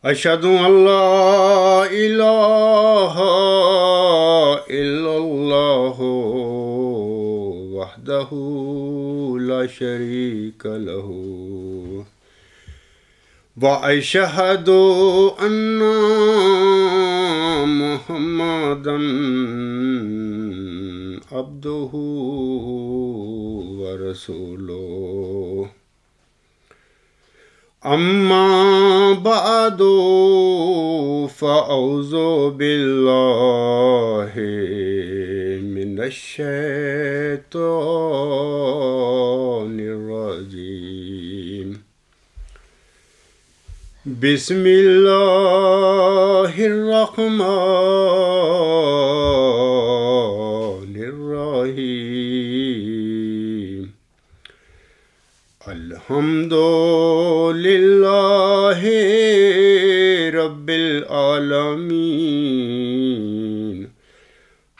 أشهد أن لا إله إلا الله وحده لا شريك له وأشهد أن محمدا عبده ورسوله أما بعد فأعوذ بالله من الشيطان الرجيم بسم الله الرحمن الرحيم الحمد لله رب العالمين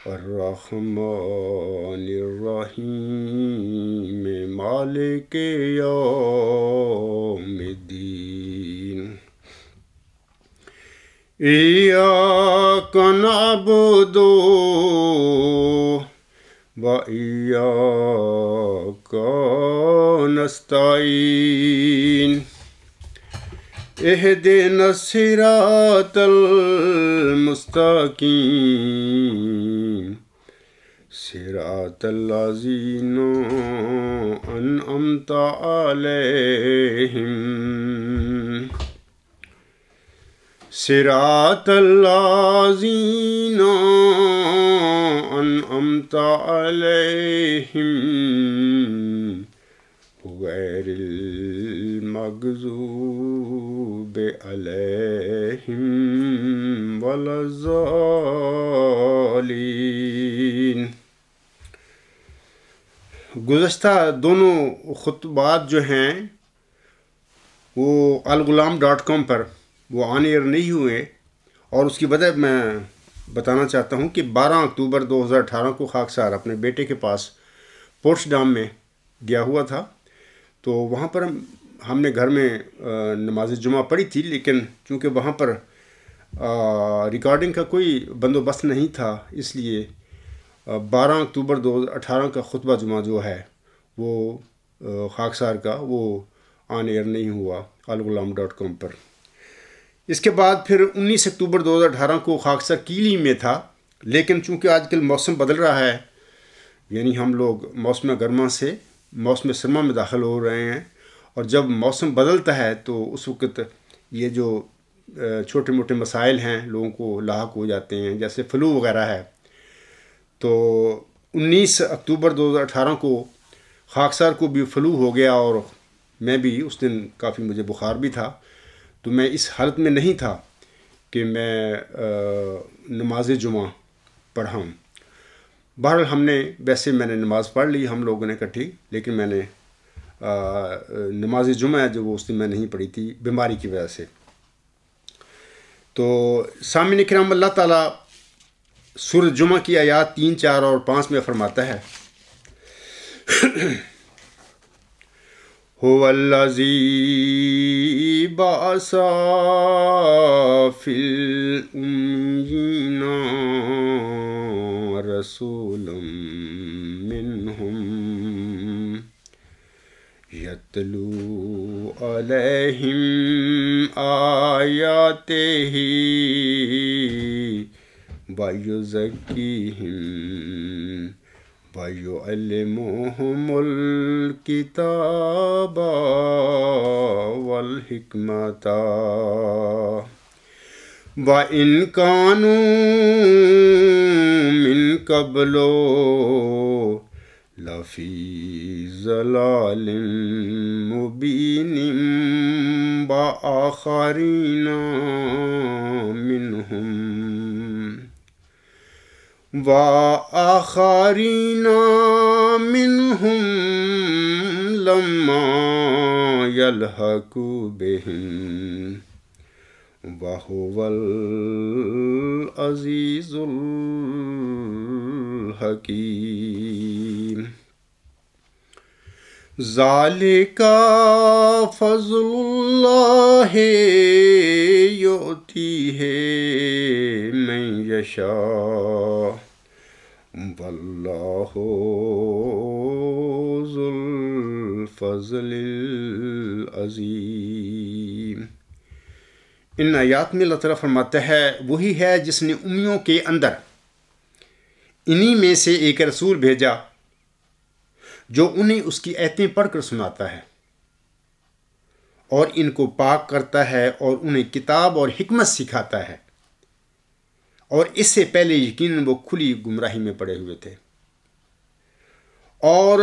الرحمن الرحيم مالك يوم الدين إياك نعبد وإياك نستعين اهدنا الصراط المستقيم صراط الذين أنعمت عليهم صراط الذين أنعمت عليهم غير المغضوب عليهم ولا الضالين۔ گزشتہ دونوں خطبات جو ہیں وہ alghulam.com پر وہ آن ایئر نہیں ہوئے، اور اس کی وجہ میں بتانا چاہتا ہوں کہ 12 اکتوبر 2018 کو خاکسار اپنے بیٹے کے پاس پورٹس ڈام میں گیا ہوا تھا، تو وہاں پر ہم نے گھر میں نماز جمعہ پڑھی تھی، لیکن چونکہ وہاں پر ریکارڈنگ کا کوئی بندوبست نہیں تھا، اس لیے 12 اکتوبر 2018 کا خطبہ جمعہ جو ہے وہ خاکسار کا وہ آن ایئر نہیں ہوا alghulam.com پر۔ اس کے بعد پھر 19 اکتوبر 2018 کو خاکسار کیلی میں تھا، لیکن چونکہ آج کل موسم بدل رہا ہے، یعنی ہم لوگ موسم گرما سے موسم سرما میں داخل ہو رہے ہیں، اور جب موسم بدلتا ہے تو اس وقت یہ جو چھوٹے موٹے مسائل ہیں لوگوں کو لاحق ہو جاتے ہیں، جیسے فلو وغیرہ ہے۔ تو 19 اکتوبر 2018 کو خاکسار کو بھی فلو ہو گیا، اور میں بھی اس دن کافی مجھے بخار بھی تھا، تو میں اس حالت میں نہیں تھا کہ میں نماز جمعہ پڑھاؤں۔ بہرحال میں نے نماز پڑھ لی ہم لوگوں نے اکٹھی، لیکن میں نے نماز جمعہ جو وہ اس دن میں نہیں پڑھی تھی بیماری کی وجہ سے۔ تو سامعین کرام، اللہ تعالیٰ سورۃ جمعہ کی آیات 3، 4 اور 5 میں فرماتا ہے هو الذی بعث فی الأمیین رسولا منہم یتلو علیہم آیاتہ ویزکیہم وَيُعَلِّمُهُمُ الْكِتَابَ وَالْحِكْمَةَ وَإِنْ كَانُوا مِنْ قَبْلُ لَفِي ضَلَالٍ مُبِينٍ وَآخَرِينَ منهم لما يلحقوا بهم وهو العزيز الحكيم ذلك فضل الله یؤتی ہے من یشاء واللہ ذو الفضل العظیم۔ ان آیات میں اللہ تعالیٰ فرماتا ہے وہی ہے جس نے امیوں کے اندر انہی میں سے ایک رسول بھیجا جو انہیں اس کی آیتیں پڑھ کر سناتا ہے اور ان کو پاک کرتا ہے اور انہیں کتاب اور حکمت سکھاتا ہے، اور اس سے پہلے یقیناً وہ کھلی گمراہی میں پڑے ہوئے تھے۔ اور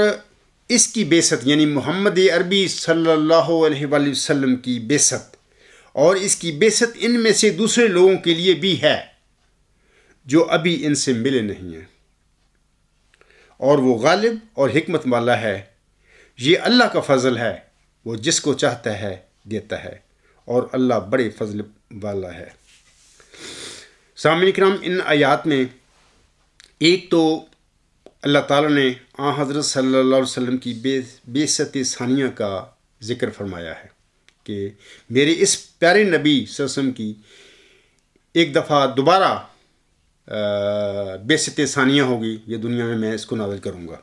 اس کی بعثت یعنی محمد عربی صلی اللہ علیہ وآلہ وسلم کی بعثت، اور اس کی بعثت ان میں سے دوسرے لوگوں کے لیے بھی ہے جو ابھی ان سے ملے نہیں ہیں، اور وہ غالب اور حکمت والا ہے۔ یہ اللہ کا فضل ہے، وہ جس کو چاہتا ہے دیتا ہے، اور اللہ بڑے فضل والا ہے۔ سامعین کرام، ان آیات میں ایک تو اللہ تعالیٰ نے آن حضرت صلی اللہ علیہ وسلم کی بعثت ثانیہ کا ذکر فرمایا ہے کہ میرے اس پیارے نبی صلی اللہ علیہ وسلم کی ایک دفعہ دوبارہ بعثت ثانیہ ہوگی، یہ دنیا میں اس کو نازل کروں گا۔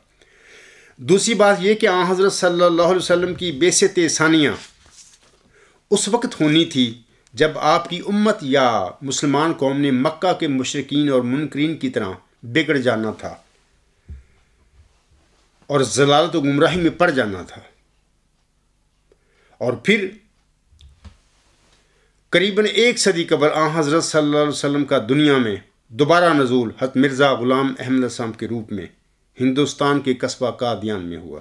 دوسری بات یہ کہ آن حضرت صلی اللہ علیہ وسلم کی بعثت ثانیہ اس وقت ہونی تھی جب آپ کی امت یا مسلمان قوم نے مکہ کے مشرکین اور منکرین کی طرح بگڑ جانا تھا اور ضلالت و گمراہی میں پڑ جانا تھا، اور پھر قریباً 1 صدی قبل آن حضرت صلی اللہ علیہ وسلم کا دنیا میں دوبارہ نزول حضرت مرزا غلام احمد السلام کے روپ میں ہندوستان کے قصبہ قادیان میں ہوا۔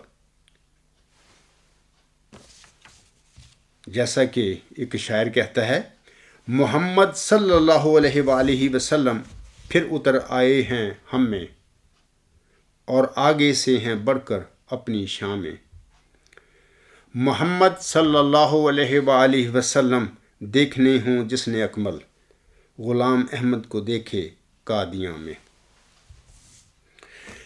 جیسا کہ ایک شاعر کہتا ہے، محمد صلی اللہ علیہ وآلہ وسلم پھر اتر آئے ہیں ہم میں، اور آگے سے ہیں بڑھ کر اپنی شان میں۔ محمد صلی اللہ علیہ وآلہ وسلم دیکھنے ہوں جس نے اکمل، غلام احمد کو دیکھے قادیاں میں۔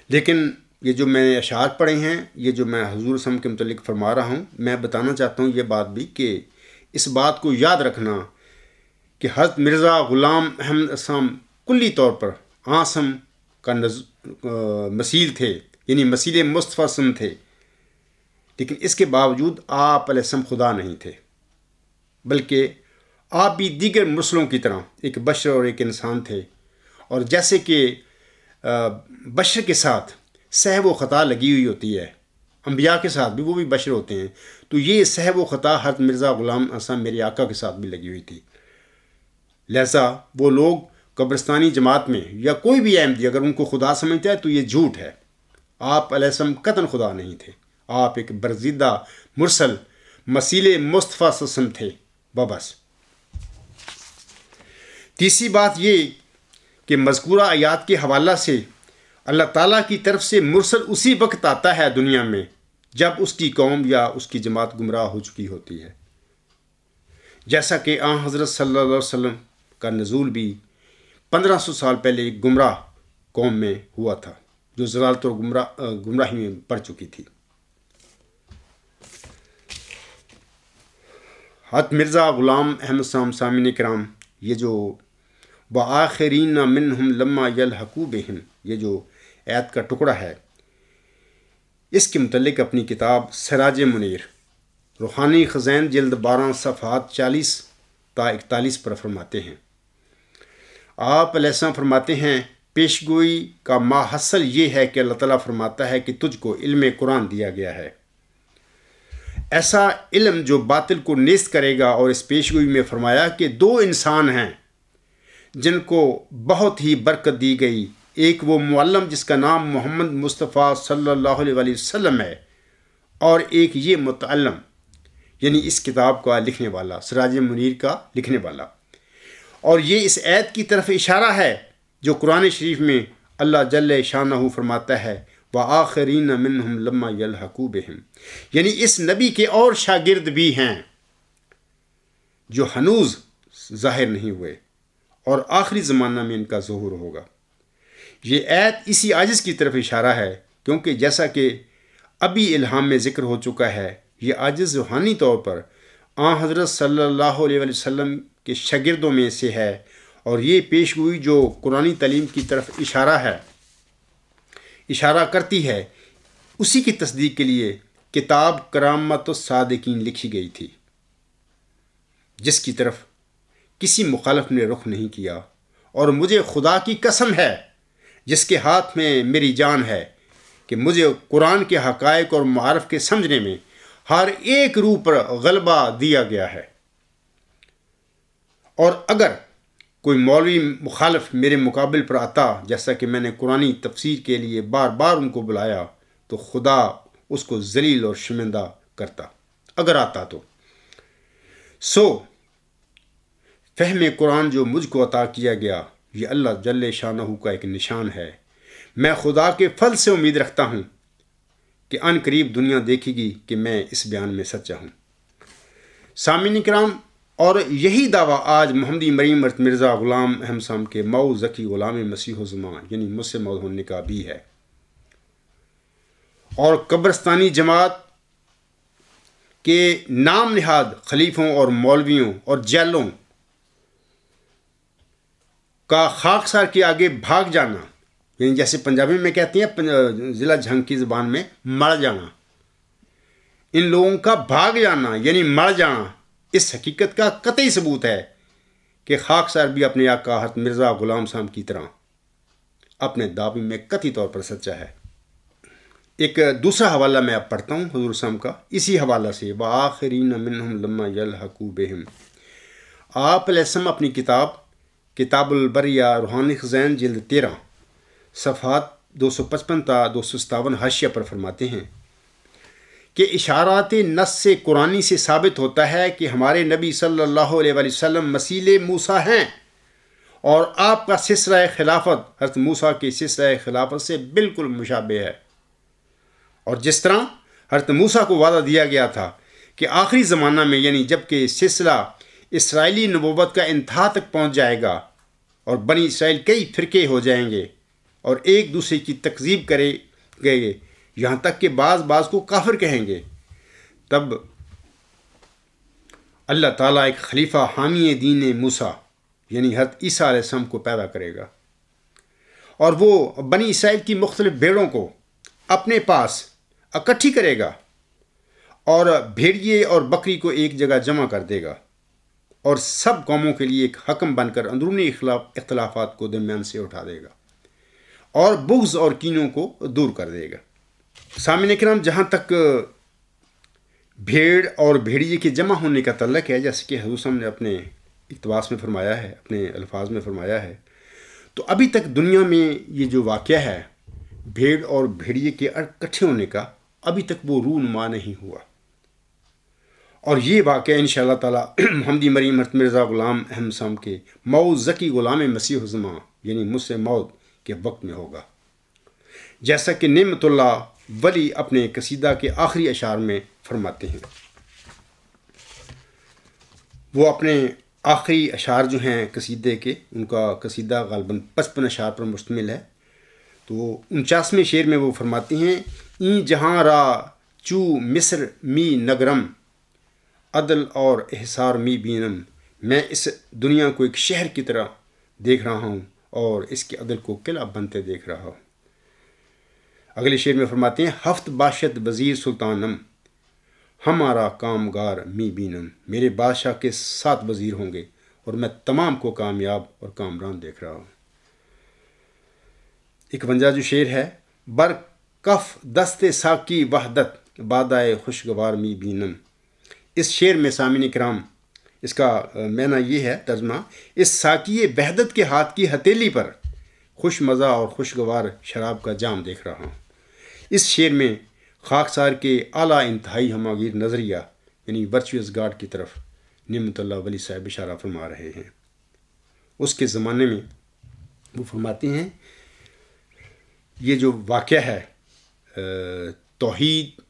لیکن یہ جو میں نے اشعار پڑھے ہیں، یہ جو میں حضور صلی اللہ علیہ وسلم کے متعلق فرما رہا ہوں، میں بتانا چاہتا ہوں یہ بات بھی کہ اس بات کو یاد رکھنا کہ حضرت مرزا غلام احمد السلام کلی طور پر آسم کا مثیل تھے، یعنی مثیل مصطفیٰ سم تھے، لیکن اس کے باوجود آپ علیہ السلام خدا نہیں تھے، بلکہ آپ بھی دیگر مرسلوں کی طرح ایک بشر اور ایک انسان تھے، اور جیسے کہ بشر کے ساتھ سہو و خطا لگی ہوئی ہوتی ہے، انبیاء کے ساتھ بھی وہ بھی بشر ہوتے ہیں، تو یہ سہو و خطا حضرت مرزا غلام احمد میرے آقا کے ساتھ بھی لگی ہوئی تھی۔ لہذا وہ لوگ قبرستانی جماعت میں یا کوئی بھی احمدی اگر ان کو خدا سمجھتا ہے تو یہ جھوٹ ہے۔ آپ علیہ السلام قطعاً خدا نہیں تھے، آپ ایک برزیدہ مرسل مثیل مصطفیٰ سسم تھے بس۔ تیسری بات یہ کہ مذکورہ آیات کے حوالہ سے اللہ تعالیٰ کی طرف سے مرسل اسی وقت آتا ہے دنیا میں جب اس کی قوم یا اس کی جماعت گمراہ ہو چکی ہوتی ہے، جیسا کہ آن حضرت صلی اللہ علیہ وسلم کا نزول بھی 1500 سال پہلے ایک گمراہ قوم میں ہوا تھا جو ضلالت اور گمراہی میں پڑ چکی تھی۔ حضرت مرزا غلام احمد السلام، سامعین کرام، یہ جو وآخرین منہم لما یلحقوا بہم، یہ جو آیت کا ٹکڑا ہے، اس کے متعلق اپنی کتاب سراج منیر روحانی خزین جلد 12 صفحات 40 تا 41 پر فرماتے ہیں۔ آپ علیہ السلام فرماتے ہیں پیشگوئی کا ماحصل یہ ہے کہ اللہ تعالیٰ فرماتا ہے کہ تجھ کو علم قرآن دیا گیا ہے، ایسا علم جو باطل کو نیست کرے گا، اور اس پیشگوئی میں فرمایا کہ 2 انسان ہیں جن کو بہت ہی برکت دی گئی، ایک وہ معلم جس کا نام محمد مصطفیٰ صلی اللہ علیہ وآلہ وسلم ہے، اور ایک یہ متعلم یعنی اس کتاب کا لکھنے والا، سراج منیر کا لکھنے والا۔ اور یہ اس آیت کی طرف اشارہ ہے جو قرآن شریف میں اللہ جل شانہ فرماتا ہے وآخرین منہم لما یلحقوا بہم، یعنی اس نبی کے اور شاگرد بھی ہیں جو ہنوز ظاہر نہیں ہوئے، اور آخری زمانہ میں ان کا ظہور ہوگا۔ یہ آیت اسی عاجز کی طرف اشارہ ہے، کیونکہ جیسا کہ ابھی الہام میں ذکر ہو چکا ہے، یہ عاجز روحانی طور پر آن حضرت صلی اللہ علیہ وسلم کے شاگردوں میں سے ہے، اور یہ پیشگوئی جو قرآنی تعلیم کی طرف اشارہ کرتی ہے، اسی کی تصدیق کے لیے کتاب کرامت الصادقین لکھی گئی تھی، جس کی طرف کسی مخالف نے رخ نہیں کیا۔ اور مجھے خدا کی قسم ہے جس کے ہاتھ میں میری جان ہے کہ مجھے قرآن کے حقائق اور معارف کے سمجھنے میں ہر ایک روح پر غلبہ دیا گیا ہے، اور اگر کوئی مولوی مخالف میرے مقابل پر آتا، جیسا کہ میں نے قرآنی تفسیر کے لیے بار بار ان کو بلایا، تو خدا اس کو ذلیل اور شرمندہ کرتا اگر آتا تو۔ فہم قرآن جو مجھ کو عطا کیا گیا، یہ اللہ جل شانہ کا ایک نشان ہے۔ میں خدا کے فضل سے امید رکھتا ہوں کہ ان قریب دنیا دیکھے گی کہ میں اس بیان میں سچا ہوں۔ سامعین کرام، اور یہی دعویٰ آج محمدی مریم مرزا غلام احمد صاحب کے مئو ذکی غلام مسیح الزمان یعنی مجھ سے مود ہونے کا بھی ہے، اور قبرستانی جماعت کے نام نہاد خلیفوں اور مولویوں اور جیلوں کا خاکسار کے آگے بھاگ جانا، یعنی جیسے پنجابی میں کہتے ہیں، ضلع جھنگ کی زبان میں مر جانا، ان لوگوں کا بھاگ جانا یعنی مر جانا اس حقیقت کا قطعی ثبوت ہے کہ خاکسار بھی اپنے آقا حضرت مرزا غلام صاحب کی طرح اپنے دعوے میں قطعی طور پر سچا ہے۔ ایک دوسرا حوالہ میں اب پڑھتا ہوں حضور صاحب کا، اسی حوالہ سے، وآخرین منہم لما یلحقوا بہم۔ آپ علیہ السلام اپنی کتاب البریہ روحانی خزائن جلد 13 صفحات 255 تا 257 حاشیہ پر فرماتے ہیں کہ اشارات نص سے قرآنی سے ثابت ہوتا ہے کہ ہمارے نبی صلی اللہ علیہ وآلہ وسلم مثیل موسیٰ ہیں، اور آپ کا سلسلہ خلافت حضرت موسیٰ کے سلسلہ خلافت سے بالکل مشابہ ہے۔ اور جس طرح حضرت موسیٰ کو وعدہ دیا گیا تھا کہ آخری زمانہ میں، یعنی جب کہ سلسلہ اسرائیلی نبوت کا انتہا تک پہنچ جائے گا اور بنی اسرائیل کئی فرقے ہو جائیں گے اور ایک دوسرے کی تکذیب کرے گئے، یہاں تک کہ بعض کو کافر کہیں گے، تب اللہ تعالیٰ ایک خلیفہ حامی دین موسیٰ یعنی حضرت عیسیٰ علیہ السلام کو پیدا کرے گا، اور وہ بنی اسرائیل کی مختلف بھیڑوں کو اپنے پاس اکٹھی کرے گا اور بھیڑیے اور بکری کو ایک جگہ جمع کر دے گا، اور سب قوموں کے لیے ایک حکم بن کر اندرونی اختلافات کو درمیان سے اٹھا دے گا اور بغض اور کینوں کو دور کر دے گا۔ سامعین کرام، جہاں تک بھیڑ اور بھیڑیے کے جمع ہونے کا تعلق ہے، جیسے کہ حضور صلی اللہ علیہ وسلم نے اپنے اقتباس میں فرمایا ہے، اپنے الفاظ میں فرمایا ہے، تو ابھی تک دنیا میں یہ جو واقعہ ہے بھیڑ اور بھیڑیے کے اکٹھے ہونے کا، ابھی تک وہ رونما نہیں ہوا، اور یہ واقعہ انشاءاللہ تعالی محمدی مریم مرزا غلام احمد صاحب کے مئو ذکی غلام مسیح الزمان یعنی مجھ سے موت کے وقت میں ہوگا، جیسا کہ نعمت اللہ ولی اپنے قصیدہ کے آخری اشعار میں فرماتے ہیں۔ وہ اپنے آخری اشعار جو ہیں قصیدے کے، ان کا قصیدہ غالباً 55 اشعار پر مشتمل ہے، تو 49ویں شعر میں وہ فرماتے ہیں، این جہاں را چو مصر می نگرم، عدل اور احصار می بینم۔ میں اس دنیا کو ایک شہر کی طرح دیکھ رہا ہوں اور اس کے عدل کو قلعہ بنتے دیکھ رہا ہوں۔ اگلے شعر میں فرماتے ہیں، ہفت باشد وزیر سلطانم، ہمارا کامگار می بینم۔ میرے بادشاہ کے 7 وزیر ہوں گے اور میں تمام کو کامیاب اور کامران دیکھ رہا ہوں۔ 51 جو شعر ہے، بر کف دست ساکی وحدت بادائے خوشگوار می بینم۔ اس شعر میں سامعین کرام، اس کا معنی یہ ہے، ترجمہ، اس ساکی وحدت کے ہاتھ کی ہتھیلی پر خوش مزہ اور خوشگوار شراب کا جام دیکھ رہا ہوں۔ اس شعر میں خاکسار کے اعلیٰ انتہائی ہماگیر نظریہ یعنی ورچوئس گاڈ کی طرف نعمت اللہ ولی صاحب اشارہ فرما رہے ہیں۔ اس کے زمانے میں وہ فرماتے ہیں، یہ جو واقعہ ہے توحید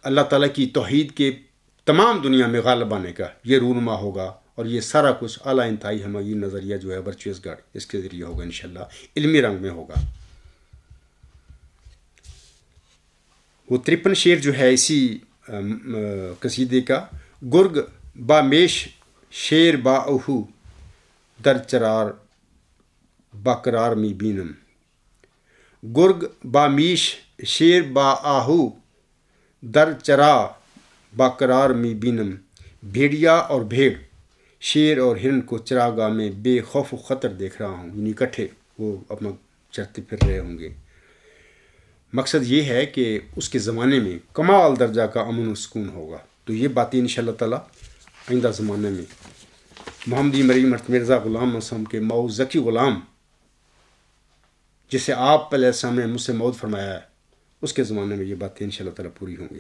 اللہ تعالیٰ کی توحید کے تمام دنیا میں غالب آنے کا، یہ رونما ہوگا، اور یہ سارا کچھ اعلیٰ انتہائی ہماگیر نظریہ جو ہے ورچوئس گاڈ، اس کے ذریعے ہوگا انشاءاللہ، علمی رنگ میں ہوگا۔ وہ 53 شعر جو ہے اسی قصیدے کا، گرگ با میش شیر با اہو در چرار بقرار می بینم گرگ با میش شیر با آہو در چرا بقرار می بینم بھیڑیا اور بھیڑ شیر اور ہرن کو چراگاہ میں بے خوف و خطر دیکھ رہا ہوں، یعنی اکٹھے وہ اپنا چرتے پھر رہے ہوں گے۔ مقصد یہ ہے کہ اس کے زمانے میں کمال درجہ کا امن و سکون ہوگا۔ تو یہ باتیں انشاءاللہ تعالی آئندہ زمانے میں محمدی مریم مرزا غلام مسلم کے مئو ذکی غلام جسے آپ علیہ السلام نے مجھ سے موعود فرمایا ہے، اس کے زمانے میں یہ باتیں انشاءاللہ تعالی پوری ہوں گی۔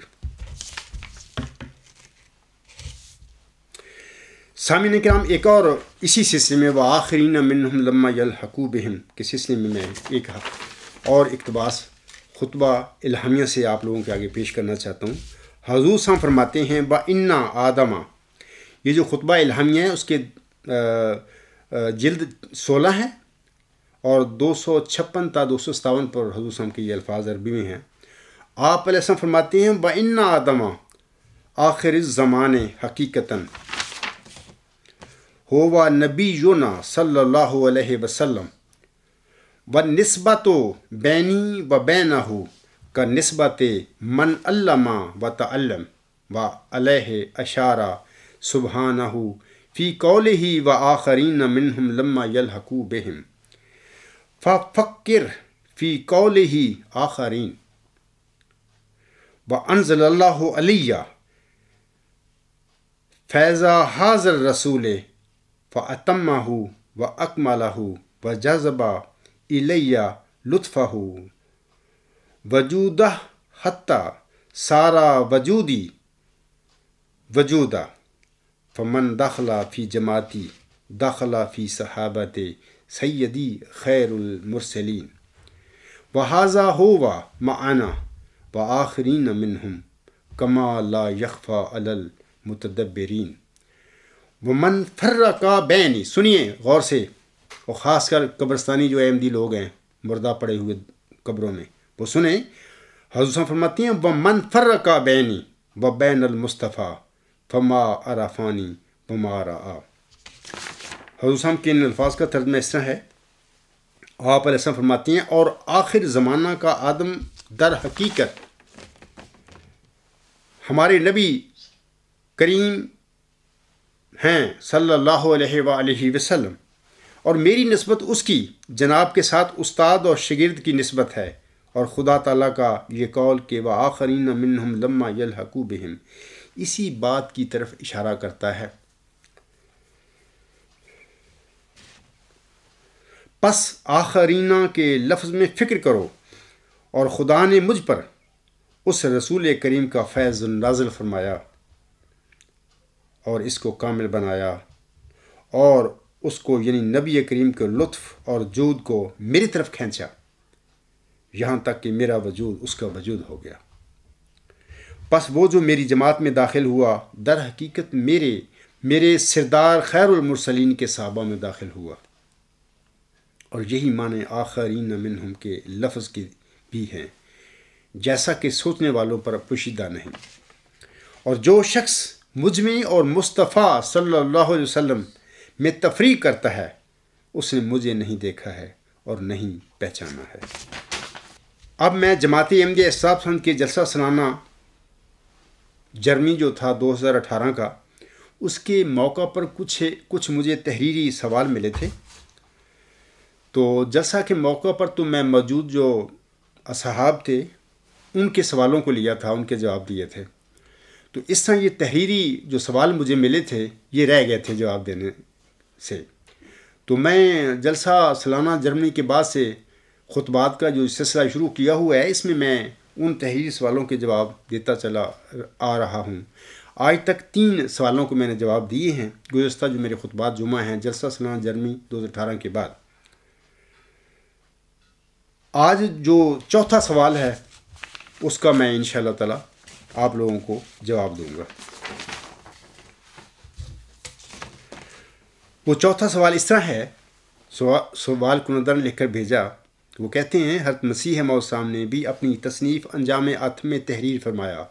سامعین کرام، ایک اور اسی سلسلے میں وآخرین منہم لما یلحقوا بہم کے سلسلے میں ایک اور اقتباس خطبہ الہامیہ سے آپ لوگوں کے آگے پیش کرنا چاہتا ہوں۔ حضور صاحب فرماتے ہیں وَإِنَّا آدَمَ، یہ جو خطبہ الہامیہ ہے اس کے جلد 16 ہے اور 256 تا 257 پر حضور صاحب کے یہ الفاظ عربی میں ہیں۔ آپ علیہ السلام فرماتے ہیں وَإِنَّا آدَمَ آخر الزمان حقیقتاً ہوا نبینا صلی اللہ علیہ وسلم والنسبت بینی و بینہ کا نسبت من علم و تعلم و علیہ اشارہ سبحانہ فی قولہ و آخرین منہم لما یلحقوا بہم ففکر فی قولہ آخرین و انزل اللہ علیہ فیضا حاضر رسول فأتمہ وأکملہ وجذب الی لطفہ وجودہ حتی سارا وجودی وجودہ فمن دخل فی جماعتی دخل فی صحابت سیدی خیر المرسلین وہذا ہوا معنا وآخرین منہم کما لا یخفی علی المتدبرین ومن فرقا بینی، سنیے غور سے، اور خاص کر قبرستانی جو احمدی لوگ ہیں مردہ پڑے ہوئے قبروں میں، وہ سنیں۔ حضور صاحب فرماتی ہیں ومن فرقا بینی و بین المصطفیٰ فما عرفانی وما رعا۔ حضور صاحب کے ان الفاظ کا ترجمہ اس طرح ہے، آپ علیہ السلام فرماتی ہیں اور آخر زمانہ کا آدم در حقیقت ہمارے نبی کریم ہیں صلی اللہ علیہ وآلہ وسلم، اور میری نسبت اس کی جناب کے ساتھ استاد اور شاگرد کی نسبت ہے، اور خدا تعالیٰ کا یہ قول کہ وآخرین منہم لما یلحقوا بہم اسی بات کی طرف اشارہ کرتا ہے۔ پس آخرینہ کے لفظ میں فکر کرو، اور خدا نے مجھ پر اس رسول کریم کا فیض نازل فرمایا اور اس کو کامل بنایا، اور اس کو یعنی نبی کریم کے لطف اور جود کو میری طرف کھینچا، یہاں تک کہ میرا وجود اس کا وجود ہو گیا۔ پس وہ جو میری جماعت میں داخل ہوا در حقیقت میرے سردار خیر المرسلین کے صحابہ میں داخل ہوا، اور یہی معنی آخرین منہم کے لفظ کے بھی ہیں، جیسا کہ سوچنے والوں پر پوشیدہ نہیں۔ اور جو شخص مجھ میں اور مصطفیٰ صلی اللہ علیہ وسلم میں تفریق کرتا ہے اس نے مجھے نہیں دیکھا ہے اور نہیں پہچانا ہے۔ اب میں جماعت احمدیہ اصحاب سنت کے جلسہ سالانہ جرمنی جو تھا 2018 کا، اس کے موقع پر کچھ مجھے تحریری سوال ملے تھے، تو جلسہ کے موقع پر تو میں موجود جو اصحاب تھے ان کے سوالوں کو لیا تھا، ان کے جواب دیے تھے۔ تو اس طرح یہ تحریری جو سوال مجھے ملے تھے یہ رہ گئے تھے جواب دینے سے۔ تو میں جلسہ سالانہ جرمنی کے بعد سے خطبات کا جو سلسلہ شروع کیا ہوا ہے، اس میں ان تحریری سوالوں کے جواب دیتا چلا آ رہا ہوں۔ آج تک 3 سوالوں کو میں نے جواب دیے ہیں گزشتہ جو میرے خطبات جمعہ ہیں جلسہ سالانہ جرمنی 2018 کے بعد۔ آج جو چوتھا سوال ہے اس کا میں انشاءاللہ تعالی آپ لوگوں کو جواب دوں گا۔ وہ چوتھا سوال اس طرح ہے، سوال کو نظر لکھ کر بھیجا۔ وہ کہتے ہیں حضرت مسیح موعود صاحب نے بھی اپنی تصنیف انجام عطف میں تحریر فرمایا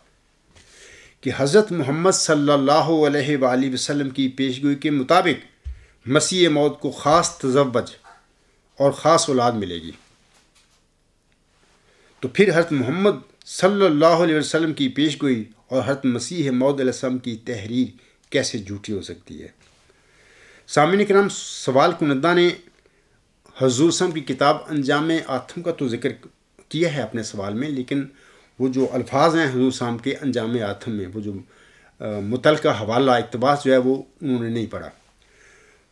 کہ حضرت محمد صلی اللہ علیہ وآلہ وسلم کی پیشگوئی کے مطابق مسیح موعود کو خاص تزوج اور خاص اولاد ملے گی، تو پھر حضرت محمد صلی اللہ علیہ وسلم کی پیشگوئی اور حضرت مسیح موعود علیہ السلام کی تحریر کیسے جھوٹی ہو سکتی ہے؟ سامعین کرام، سوال کنندہ نے حضور صلی اللہ علیہ وسلم کی کتاب انجام آتم کا تو ذکر کیا ہے اپنے سوال میں، لیکن وہ جو الفاظ ہیں حضور صلی اللہ علیہ وسلم کے انجام آتم میں، وہ جو متعلقہ حوالہ اقتباس جو ہے وہ انہوں نے نہیں پڑھا.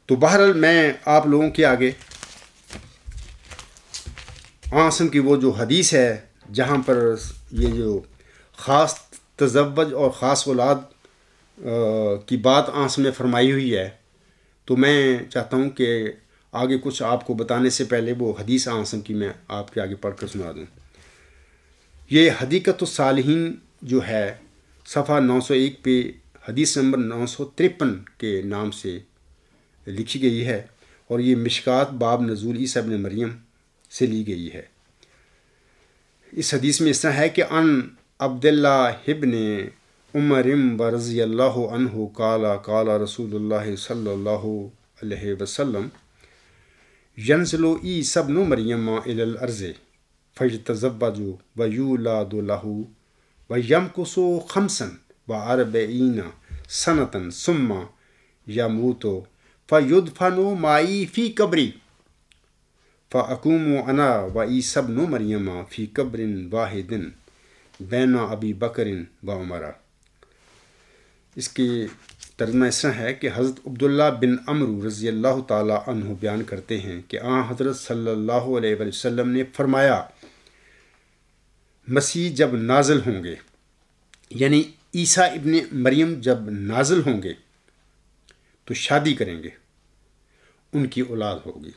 تو بہرحال میں آپ لوگوں کے آگے آسم کی وہ جو حدیث ہے جہاں پر یہ جو خاص تزوج اور خاص اولاد کی بات آسم نے فرمائی ہوئی ہے، تو میں چاہتا ہوں کہ آگے کچھ آپ کو بتانے سے پہلے وہ حدیث آسم کی میں آپ کے آگے پڑھ کر سنا دوں. یہ حدیقۃ الصالحین جو ہے صفحہ 901 پہ حدیث نمبر 953 کے نام سے لکھی گئی ہے، اور یہ مشکات باب نزول عیسیٰ ابن مریم سے لی گئی ہے. اس حدیث میں اس طرح ہے کہ ان عبداللہ ابن عمر رضی اللہ عنہ قال رسول اللہ صلی اللہ علیہ وسلم ینزل عیسیٰ ابن مریم الی الارض فیتزوج ویولد لہ ویمکث 45 سنة ثم یموت فیدفن معی فی قبری فاقوم انا وعیسیٰ ابن مریم فی قبر واحد بین ابی بکر و عمر. اس کی ترجمہ اس طرح ہے کہ حضرت عبداللہ بن عمرو رضی اللہ تعالیٰ عنہ بیان کرتے ہیں کہ حضرت صلی اللہ علیہ وسلم نے فرمایا، مسیح جب نازل ہوں گے، یعنی عیسیٰ ابن مریم جب نازل ہوں گے تو شادی کریں گے، ان کی اولاد ہوگی،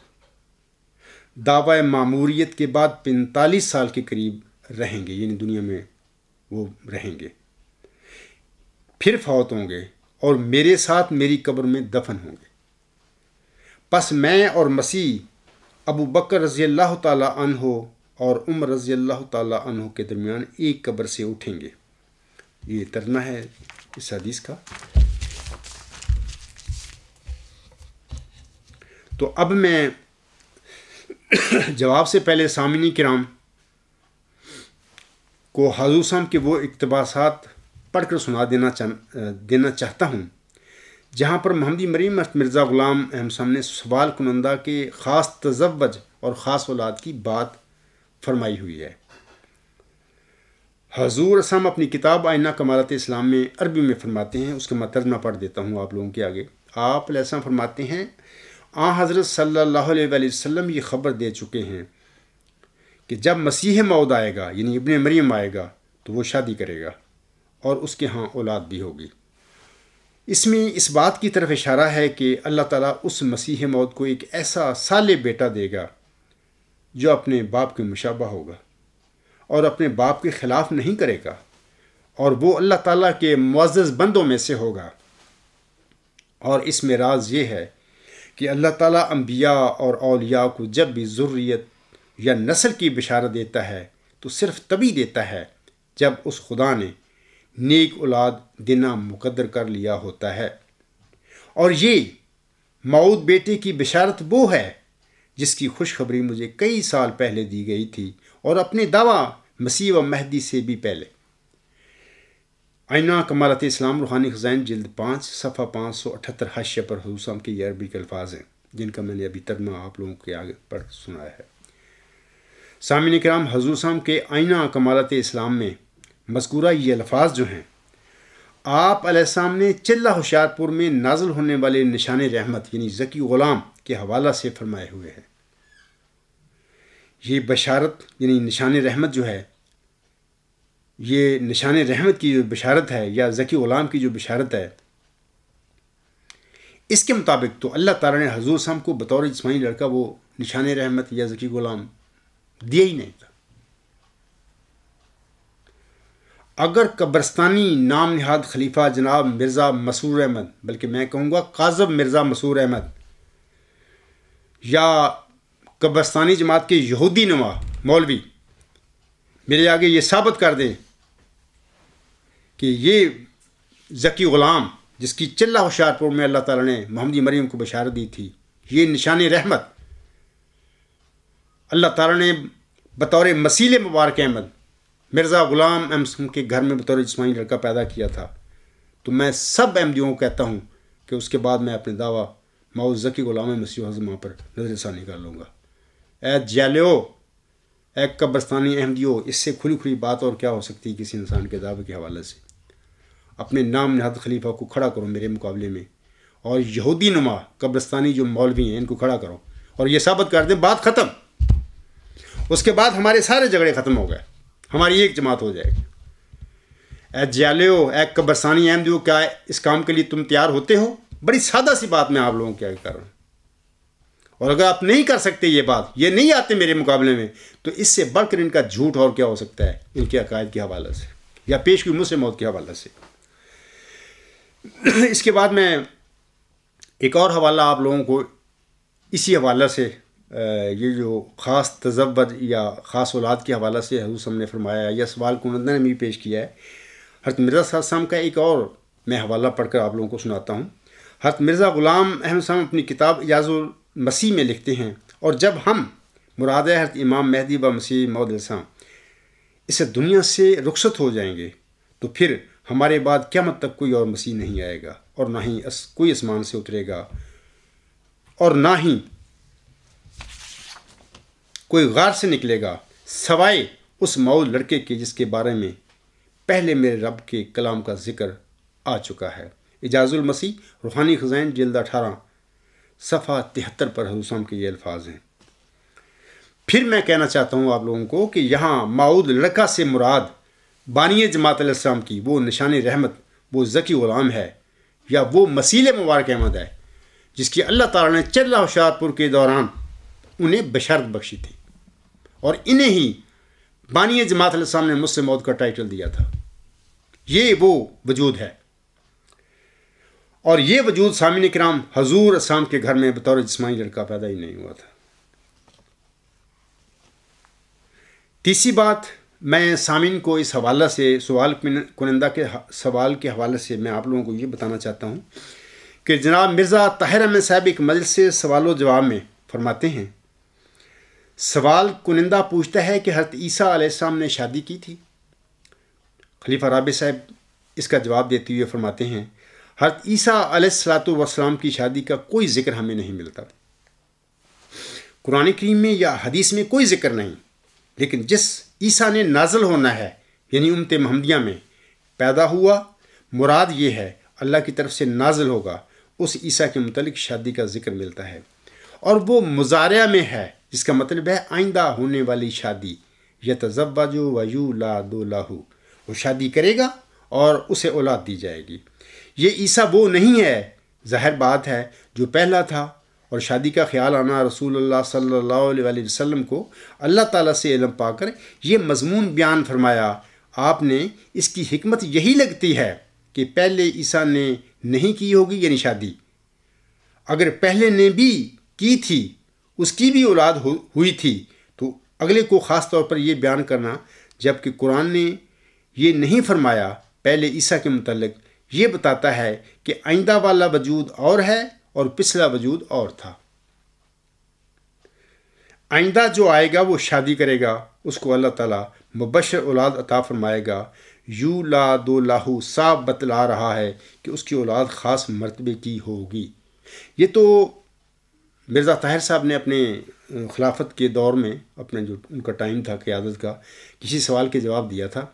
دعوی معموریت کے بعد 45 سال کے قریب رہیں گے، یعنی دنیا میں وہ رہیں گے، پھر فوت ہوں گے اور میرے ساتھ میری قبر میں دفن ہوں گے. پس میں اور مسیح ابو بکر رضی اللہ تعالیٰ عنہ اور عمر رضی اللہ تعالیٰ عنہ کے درمیان ایک قبر سے اٹھیں گے. یہ ترجمہ ہے اس حدیث کا. تو اب میں جواب سے پہلے سامعین کرام کو حضور صاحب کے وہ اقتباسات پڑھ کر سنا دینا چاہتا ہوں جہاں پر محمدی مریم مرزا غلام احمد صاحب نے سوال کنندہ کے خاص تزوج اور خاص اولاد کی بات فرمائی ہوئی ہے. حضور اسلام اپنی کتاب آئینہ کمالات اسلام میں عربی میں فرماتے ہیں، اس کا میں ترجمہ پڑھ دیتا ہوں آپ لوگوں کے آگے. آپ علیہ السلام فرماتے ہیں، حضرت صلی اللہ علیہ وآلہ وسلم یہ خبر دے چکے ہیں کہ جب مسیح موعود آئے گا، یعنی ابن مریم آئے گا، تو وہ شادی کرے گا اور اس کے ہاں اولاد بھی ہوگی. اس میں اس بات کی طرف اشارہ ہے کہ اللہ تعالیٰ اس مسیح موعود کو ایک ایسا صالح بیٹا دے گا جو اپنے باپ کے مشابہ ہوگا اور اپنے باپ کے خلاف نہیں کرے گا، اور وہ اللہ تعالیٰ کے معزز بندوں میں سے ہوگا. اور اس میں راز یہ ہے کہ اللہ تعالیٰ انبیاء اور اولیاء کو جب بھی ذریت یا نسل کی بشارت دیتا ہے تو صرف تبھی دیتا ہے جب اس خدا نے نیک اولاد دینا مقدر کر لیا ہوتا ہے. اور یہ موعود بیٹے کی بشارت وہ ہے جس کی خوشخبری مجھے کئی سال پہلے دی گئی تھی، اور اپنے دعویٰ مسیح و مہدی سے بھی پہلے. آئینہ کمالات اسلام روحانی خزائن جلد 5 صفحہ 578 حاشیہ پر حضور صاحب کے یہ عربی کے الفاظ ہیں جن کا میں نے ابھی ترجمہ آپ لوگوں کے آگے پڑھ سنایا ہے. سامعین کرام، حضور صاحب کے آئینہ کمالات اسلام میں مذکورہ یہ الفاظ جو ہیں، آپ علیہ السلام نے چلہ ہوشیار پور میں نازل ہونے والے نشان رحمت یعنی ذکی غلام کے حوالہ سے فرمائے ہوئے ہیں. یہ بشارت یعنی نشان رحمت جو ہے، یہ نشان رحمت کی جو بشارت ہے یا ذکی غلام کی جو بشارت ہے، اس کے مطابق تو اللہ تعالیٰ نے حضور صاحب کو بطور جسمانی لڑکا وہ نشان رحمت یا ذکی غلام دیا ہی نہیں تھا. اگر قبرستانی نام نہاد خلیفہ جناب مرزا مسرور احمد، بلکہ میں کہوں گا قاذب مرزا مسرور احمد، یا قبرستانی جماعت کے یہودی نما مولوی میرے آگے یہ ثابت کر دیں کہ یہ ذکی غلام جس کی چلہ ہوشیارپور میں اللہ تعالیٰ نے محمدی مریم کو بشارت دی تھی، یہ نشان رحمت اللہ تعالیٰ نے بطور مسیل مبارک احمد مرزا غلام احمد کے گھر میں بطور جسمانی لڑکا پیدا کیا تھا۔ تو میں سب احمدیوں کو کہتا ہوں کہ اس کے بعد میں اپنے دعویٰ معوذ ذکی غلام مسیح حضماں پر نظر ثانی کر لوں گا۔ اے جیلیو، اے قبرستانی احمدیوں، اس سے کھلی کھلی بات اور کیا ہو سکتی ہے کسی انسان کے دعوے کے حوالے سے؟ اپنے نام نہاد خلیفہ کو کھڑا کرو میرے مقابلے میں، اور یہودی نما قبرستانی جو مولوی ہیں ان کو کھڑا کرو اور یہ ثابت کر دیں بات ختم۔ اس کے بعد ہمارے سارے جھگڑے ختم ہو گئے، ہماری ایک جماعت ہو جائے گی۔ اے جالیو، اے قبرستانی احمدیوں، کیا اس کام کے لیے تم تیار ہوتے ہو؟ بڑی سادہ سی بات میں آپ لوگوں کو کیا کر رہا ہوں، اور اگر آپ نہیں کر سکتے یہ بات، یہ نہیں آتے میرے مقابلے میں، تو اس سے بڑھ کر ان کا جھوٹ اور کیا ہو سکتا ہے ان کے عقائد کے حوالے سے یا پیش کی مسلم موت کے حوالے سے۔ اس کے بعد میں ایک اور حوالہ آپ لوگوں کو اسی حوالے سے، یہ جو خاص تزوج یا خاص اولاد کے حوالے سے حضور صلی اللہ علیہ وسلم نے فرمایا، یا سوال کنندہ نے بھی پیش کیا ہے، حضرت مرزا صاحب صاحب کا ایک اور میں حوالہ پڑھ کر آپ لوگوں کو سناتا ہوں۔ حضرت مرزا غلام احمد صاحب اپنی کتاب اعجاز المسیح میں لکھتے ہیں، اور جب ہم مراد ہے حضرت امام مہدی و مسیح موعود علیہ السلام اس دنیا سے رخصت ہو جائیں گے، تو پھر ہمارے بعد قیامت تک کوئی اور مسیح نہیں آئے گا، اور نہ ہی کوئی آسمان سے اترے گا، اور نہ ہی کوئی غار سے نکلے گا، سوائے اس موعود لڑکے کے جس کے بارے میں پہلے میرے رب کے کلام کا ذکر آ چکا ہے۔ اعجاز المسیح روحانی خزائن جلد 18 صفحہ 73 پر حضور صلی اللہ علیہ وسلم کے یہ الفاظ ہیں۔ پھر میں کہنا چاہتا ہوں آپ لوگوں کو کہ یہاں موعود لڑکا سے مراد بانی جماعت علیہ السلام کی وہ نشان رحمت، وہ ذکی غلام ہے، یا وہ مسیل مبارک احمد ہے جس کی اللہ تعالیٰ نے چلہ ہوشیارپور کے دوران انہیں بشارت بخشی تھی، اور انہیں ہی بانی جماعت علیہ السلام نے مسلم موعود کا ٹائٹل دیا تھا۔ یہ وہ وجود ہے، اور یہ وجود سامعین کرام حضور اسلام کے گھر میں بطور جسمانی لڑکا پیدا ہی نہیں ہوا تھا۔ تیسری بات، میں سامعین کو اس حوالہ سے، سوال کنندہ کے سوال کے حوالے سے میں آپ لوگوں کو یہ بتانا چاہتا ہوں کہ جناب مرزا طاہر احمد صاحب ایک مجلس سے سوال و جواب میں فرماتے ہیں، سوال کنندہ پوچھتا ہے کہ حضرت عیسیٰ علیہ السلام نے شادی کی تھی؟ خلیفہ رابع صاحب اس کا جواب دیتے ہوئے فرماتے ہیں، حضرت عیسیٰ علیہ السلام کی شادی کا کوئی ذکر ہمیں نہیں ملتا، قرآن کریم میں یا حدیث میں کوئی ذکر نہیں، لیکن جس عیسیٰ نے نازل ہونا ہے یعنی امت محمدیہ میں پیدا ہوا، مراد یہ ہے اللہ کی طرف سے نازل ہوگا، اس عیسیٰ کے متعلق شادی کا ذکر ملتا ہے، اور وہ مضارع میں ہے جس کا مطلب ہے آئندہ ہونے والی شادی، یتزوج و یولد لہ، وہ شادی کرے گا اور اسے اولاد دی جائے گی۔ یہ عیسیٰ وہ نہیں ہے، ظاہر بات ہے، جو پہلا تھا، اور شادی کا خیال آنا رسول اللہ صلی اللہ علیہ وسلم کو اللہ تعالیٰ سے علم پا کر یہ مضمون بیان فرمایا۔ آپ نے اس کی حکمت یہی لگتی ہے کہ پہلے عیسیٰ نے نہیں کی ہوگی یعنی شادی، اگر پہلے نے بھی کی تھی، اس کی بھی اولاد ہوئی تھی، تو اگلے کو خاص طور پر یہ بیان کرنا، جبکہ قرآن نے یہ نہیں فرمایا پہلے عیسیٰ کے متعلق، یہ بتاتا ہے کہ آئندہ والا وجود اور ہے اور پچھلا وجود اور تھا۔ آئندہ جو آئے گا وہ شادی کرے گا، اس کو اللہ تعالیٰ مبشر اولاد عطا فرمائے گا۔ یولد لہ صاف بتلا رہا ہے کہ اس کی اولاد خاص مرتبے کی ہوگی۔ یہ تو مرزا طاہر صاحب نے اپنے خلافت کے دور میں، اپنے جو ان کا ٹائم تھا قیادت کا، کسی سوال کے جواب دیا تھا،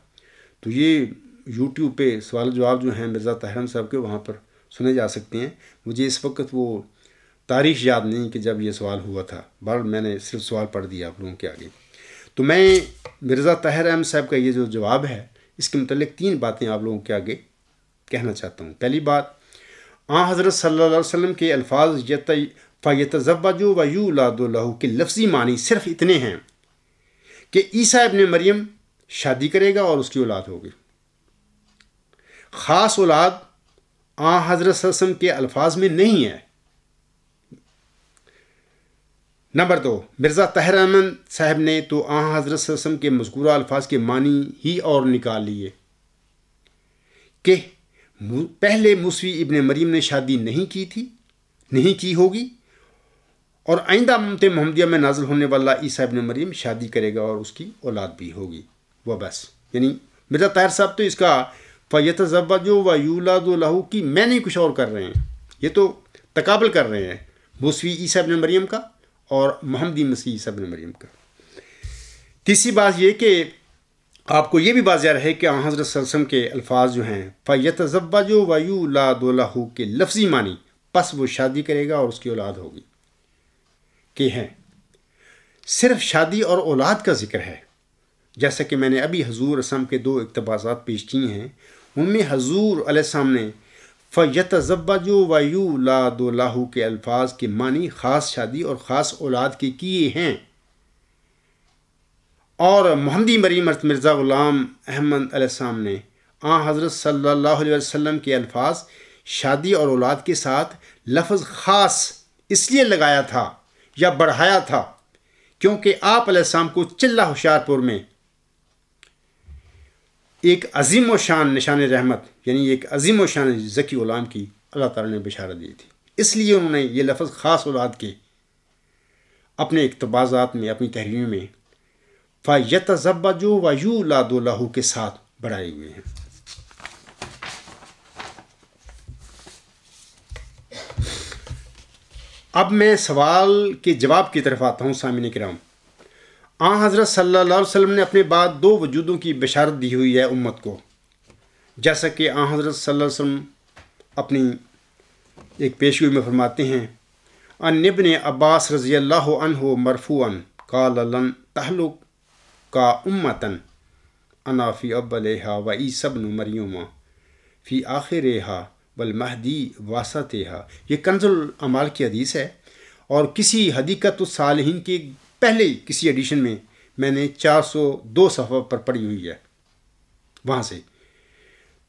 تو یہ یوٹیوب پہ سوال جواب جو ہیں مرزا طاہر صاحب کے وہاں پر سنے جا سکتے ہیں۔ مجھے اس وقت وہ تاریخ یاد نہیں کہ جب یہ سوال ہوا تھا، بہرحال میں نے صرف سوال پڑھ دیا آپ لوگوں کے آگے۔ تو میں مرزا طاہر احمد صاحب کا یہ جو جواب ہے، اس کے متعلق 3 باتیں آپ لوگوں کے آگے کہنا چاہتا ہوں۔ پہلی بات، حضرت صلی اللہ علیہ وسلم کے الفاظ فَيَتَزَوَّجُ وَيُولَدُ لَهُ کے لفظی معنی صرف اتنے ہیں کہ عیسیٰ ابن مریم شادی کرے گا اور اس کی اولاد ہوگی۔ خاص اولاد حضرت صلی اللہ علیہ وسلم کے الفاظ میں نہیں ہے۔ نمبر 2، مرزا طاہر احمد صاحب نے تو حضرت صلی اللہ علیہ وسلم کے مذکورہ الفاظ کے معنی ہی اور نکال لیے کہ پہلے موسوی ابن مریم نے شادی نہیں کی تھی، نہیں کی ہوگی، اور آئندہ امت محمدیہ میں نازل ہونے والا عیسیٰ ابن مریم شادی کرے گا اور اس کی اولاد بھی ہوگی، وہ بس. یعنی مرزا طاہر صاحب تو اس کا فَيَتَزَوَّجُ وَيُولَدُ لَهُ کی میں نہیں کچھ اور کر رہے ہیں، یہ تو تقابل کر رہے ہیں موسوی عیسیٰ ابن مریم کا اور محمدی مسیح عیسیٰ ابن مریم کا. تیسری بات یہ کہ آپ کو یہ بھی واضح رہے کہ آن حضرت صلی اللہ علیہ وسلم کے الفاظ جو ہیں فَيَتَزَوَّجُ وَيُولَدُ لَهُ کے لفظی معنی پس وہ شادی کرے گا اور اس کی اولاد ہوگی کہ ہیں. صرف شادی اور اولاد کا ذکر ہے، جیسا کہ میں نے ابھی حضور اسلام کے 2 اقتباسات پیش کیے ہیں. ان میں حضور علیہ السلام نے فَيَتَزَوَّجُ وَيُولَدُ لَهُ کے الفاظ کے معنی خاص شادی اور خاص اولاد کے کیے ہیں، اور محمدی مریم مرزا غلام احمد علیہ السلام نے حضرت صلی اللہ علیہ وسلم کے الفاظ شادی اور اولاد کے ساتھ لفظ خاص اس لیے لگایا تھا یا بڑھایا تھا کیونکہ آپ علیہ السلام کو چلہ ہوشیار پور میں ایک عظیم و شان نشان رحمت، یعنی ایک عظیم و شان ذکی غلام کی اللہ تعالیٰ نے بشارت دی تھی. اس لیے انہوں نے یہ لفظ خاص اولاد کے اپنے اقتباسات میں، اپنی تحریروں میں فَيَتَزَوَّجُ وَيُولَدُ لَهُ کے ساتھ بڑھائے ہوئے ہیں. اب میں سوال کے جواب کی طرف آتا ہوں. سامعین کرام، حضرت صلی اللہ علیہ وسلم نے اپنے بعد 2 وجودوں کی بشارت دی ہوئی ہے امت کو، جیسا کہ حضرت صلی اللہ علیہ وسلم اپنی ایک پیشگوئی میں فرماتے ہیں ان ابن عباس رضی اللہ عنہ مرفوعا قال لن تہلک امتن انا فی اولیہا و عیسی ابن مریم فی آخرہا والمہدی واسطہا. یہ کنز الاعمال کی حدیث ہے، اور کسی حدیقۃ الصالحین کے پہلے کسی ایڈیشن میں نے 402 صفحہ پر پڑھی ہوئی ہے وہاں سے.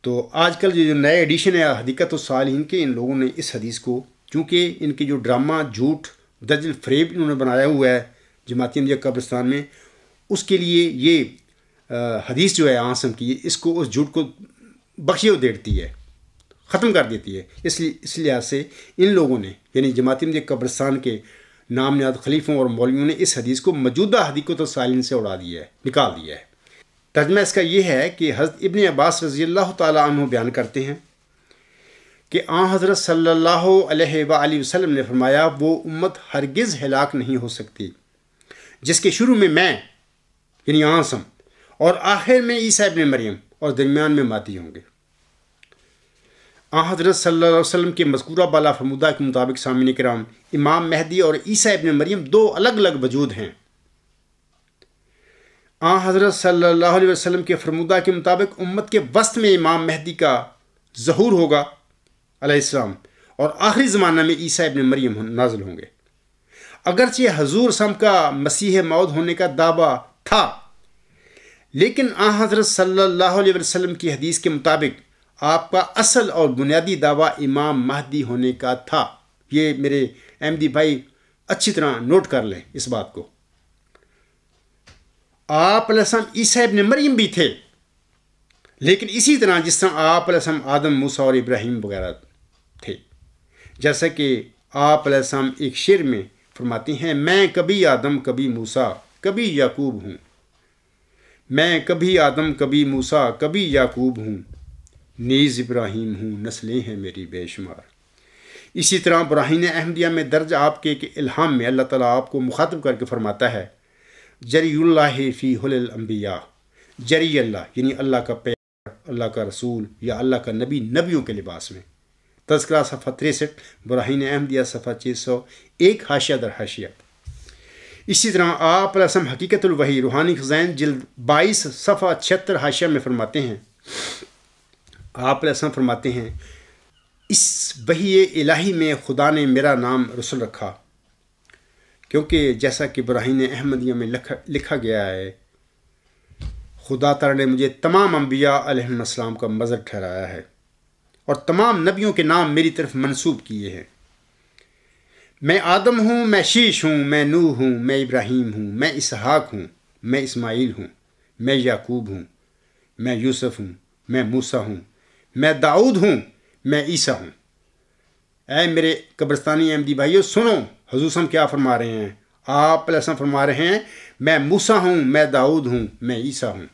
تو آج کل جو نئے ایڈیشن ہے حدیقۃ الصالحین کے، ان لوگوں نے اس حدیث کو، چونکہ ان کی جو ڈرامہ جھوٹ دجل الفریب انہوں نے بنایا ہوا ہے جماعتی احمدیہ قبرستان میں، اس کے لیے یہ حدیث جو ہے عاصم کی، اس کو اس جھوٹ کو بخشی دیتی ہے، ختم کر دیتی ہے. اس لحاظ سے ان لوگوں نے، یعنی جماعتی احمدیہ قبرستان کے نام نہاد خلیفوں اور مولویوں نے اس حدیث کو موجودہ حدیقۃ الصالحین سے اڑا دیا ہے، نکال دیا ہے. ترجمہ اس کا یہ ہے کہ حضرت ابن عباس رضی اللہ تعالیٰ عنہ بیان کرتے ہیں کہ حضرت صلی اللہ علیہ وآلہ وسلم نے فرمایا وہ امت ہرگز ہلاک نہیں ہو سکتی جس کے شروع میں یعنی عاصم، اور آخر میں عیسیٰ ابن مریم، اور درمیان میں مہدی ہوں گے. حضرت صلی اللہ علیہ وسلم کے مذکورہ بالا فرمودہ کے مطابق سامعین کرام، امام مہدی اور عیسیٰ ابن مریم 2 الگ الگ وجود ہیں. حضرت صلی اللہ علیہ وسلم کے فرمودہ کے مطابق امت کے وسط میں امام مہدی کا ظہور ہوگا علیہ السلام، اور آخری زمانہ میں عیسیٰ ابن مریم نازل ہوں گے. اگرچہ حضور صلی اللہ علیہ وسلم کا مسیح موعود ہونے کا دعویٰ تھا، لیکن حضرت صلی اللہ علیہ وسلم کی حدیث کے مطابق آپ کا اصل اور بنیادی دعویٰ امام مہدی ہونے کا تھا. یہ میرے احمدی بھائی اچھی طرح نوٹ کر لیں اس بات کو. آپ علیہ السلام عیسیٰ ابن مریم بھی تھے، لیکن اسی طرح جس طرح آپ علیہ السلام آدم، موسیٰ اور ابراہیم وغیرہ تھے. جیسا کہ آپ علیہ السلام ایک شعر میں فرماتے ہیں میں کبھی آدم کبھی موسیٰ کبھی یعقوب ہوں، میں کبھی آدم کبھی موسیٰ کبھی یعقوب ہوں، نیز ابراہیم ہوں نسلیں ہیں میری بے شمار. اسی طرح براہین احمدیہ میں درج آپ کے الہام میں اللہ تعالیٰ آپ کو مخاطب کر کے فرماتا ہے جری اللہ فی حل الانبیاء، جری اللہ یعنی اللہ کا پیغمبر، اللہ کا رسول یا اللہ کا نبی نبیوں کے لباس میں. تذکرہ صفحہ 63، براہین احمدیہ صفحہ 601 حاشیہ در حاشیہ. اسی طرح آپ علیہ السلام حقیقت الوحی روحانی خزائن جلد 22 صفحہ 76 حاشیہ میں فرماتے ہیں، آپ علیہ السلام فرماتے ہیں اس وحی الہی میں خدا نے میرا نام رسول رکھا، کیونکہ جیسا کہ براہین احمدیہ میں لکھا گیا ہے خدا تعالیٰ نے مجھے تمام انبیاء علیہ السلام کا مظہر ٹھہرایا ہے اور تمام نبیوں کے نام میری طرف منسوب کیے ہیں. میں آدم ہوں، میں شیش ہوں، میں نوح ہوں، میں ابراہیم ہوں، میں اسحاق ہوں، میں اسماعیل ہوں، میں یعقوب ہوں، میں یوسف ہوں، میں موسیٰ ہوں، میں داؤد ہوں، میں عیسیٰ ہوں۔ اے میرے قبرستانی احمدی بھائیو سنو، حضور صلی کیا فرما رہے ہیں؟ آپ علیہ السلام فرما رہے ہیں میں موسیٰ ہوں، میں داؤد ہوں، میں عیسیٰ ہوں،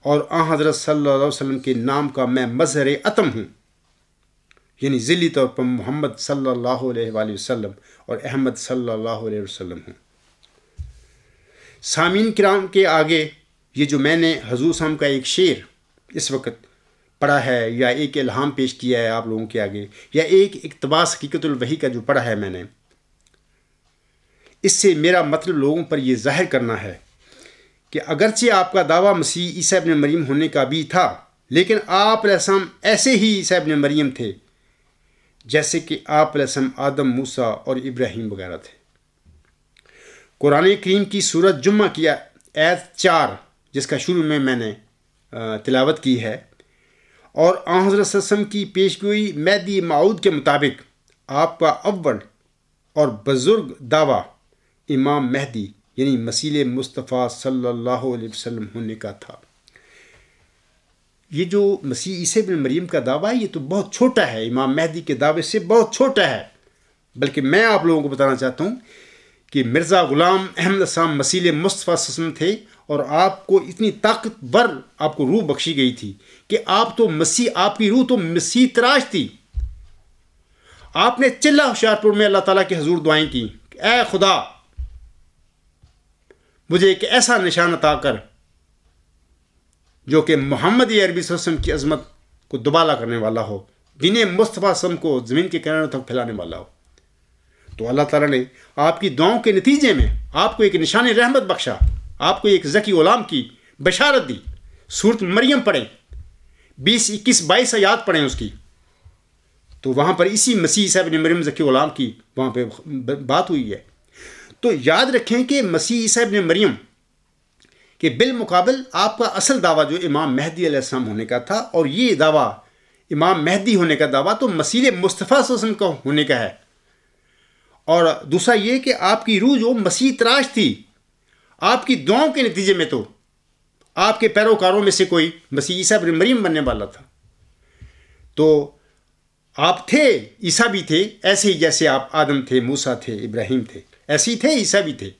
اور آن حضرت صلی اللہ علیہ وسلم کے نام کا میں مظہر عتم ہوں، یعنی ذیلی طور پر محمد صلی اللہ علیہ وآلہ وسلم اور احمد صلی اللہ علیہ وسلم ہوں۔ سامعین کرام کے آگے یہ جو میں نے حضور صلی کا ایک شعر اس وقت پڑھا ہے، یا ایک الہام پیش کیا ہے آپ لوگوں کے آگے، یا ایک اقتباس حقیقت الوحی کا جو پڑھا ہے میں نے، اس سے میرا مطلب لوگوں پر یہ ظاہر کرنا ہے کہ اگرچہ آپ کا دعویٰ مسیح عیسیٰ ابن مریم ہونے کا بھی تھا، لیکن آپ علیہ السلام ایسے ہی عیسیٰ ابن مریم تھے جیسے کہ آپ علیہ السلام آدم، موسیٰ اور ابراہیم وغیرہ تھے۔ قرآن کریم کی سورۃ جمعہ کی آیت 4 جس کا شروع میں نے تلاوت کی ہے، اور آن حضرت صلی اللہ علیہ وسلم کی پیشگوئی مہدی موعود کے مطابق آپ کا اول اور بزرگ دعویٰ امام مہدی یعنی مسیح مصطفیٰ صلی اللہ علیہ وسلم ہونے کا تھا۔ یہ جو مسیح عیسیٰ ابن مریم کا دعویٰ ہے یہ تو بہت چھوٹا ہے، امام مہدی کے دعوے سے بہت چھوٹا ہے، بلکہ میں آپ لوگوں کو بتانا چاہتا ہوں کہ مرزا غلام احمد السلام مسیح مصطفیٰ صلی اللہ علیہ وسلم تھے، اور آپ کو اتنی طاقتور آپ کو روح بخشی گئی تھی کہ آپ کی روح تو مسیح تراش تھی۔ آپ نے چلہ ہوشیارپور میں اللہ تعالیٰ کے حضور دعائیں کی، اے خدا مجھے ایک ایسا نشان عطا کر جو کہ محمد عربی صلی اللہ علیہ وسلم کی عظمت کو دوبالا کرنے والا ہو، دین مصطفیٰ صلی اللہ علیہ وسلم کو زمین کے کناروں تک پھیلانے والا ہو۔ تو اللہ تعالیٰ نے آپ کی دعاؤں کے نتیجے میں آپ کو ایک نشان رحمت بخشا، آپ کو ایک ذکی غلام کی بشارت دی۔ سورۃ مریم پڑھیں، 20، 21، 22 آیات پڑھیں اس کی، تو وہاں پر اسی مسیح عیسیٰ ابن مریم ذکی غلام کی وہاں پہ بات ہوئی ہے۔ تو یاد رکھیں کہ مسیح عیسیٰ ابن مریم کے بالمقابل آپ کا اصل دعویٰ جو امام مہدی علیہ السلام ہونے کا تھا، اور یہ دعویٰ امام مہدی ہونے کا دعویٰ تو مسیح مصطفیٰ صلی اللہ علیہ وسلم کا ہونے کا ہے۔ اور دوسرا یہ کہ آپ کی روح جو مسیح تراش تھی، آپ کی دعاؤں کے نتیجے میں تو آپ کے پیروکاروں میں سے کوئی مسیح عیسیٰ ابن مریم بننے والا تھا۔ تو آپ تھے، عیسیٰ بھی تھے، ایسے ہی جیسے آپ آدم تھے، موسیٰ تھے، ابراہیم تھے، ایسے ہی تھے، عیسیٰ بھی تھے،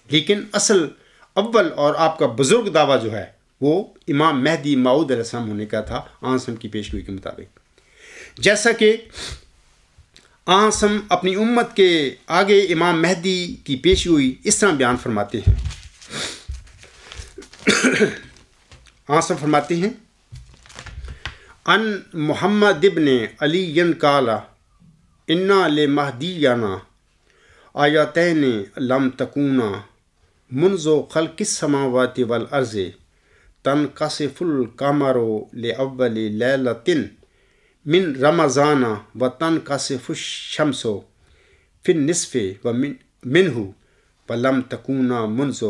لیکن اصل اول اور آپ کا بزرگ دعویٰ جو ہے وہ امام مہدی موعود علیہ السلام ہونے کا تھا آنسم کی پیشگوئی کے مطابق۔ جیسا کہ آنسم اپنی امت کے آگے امام مہدی کی پیشگوئی اس طرح بیان فرماتے ہیں، آنسم فرماتے ہیں ان محمد ابن علی قالا انا لمہدینا آیاتین لم تکونا منذ خلق السماوات والارض تنکسف القمر لأول لیلۃ من رمضان وتنکسف الشمس فی النصف منہ ولم تکونا منذ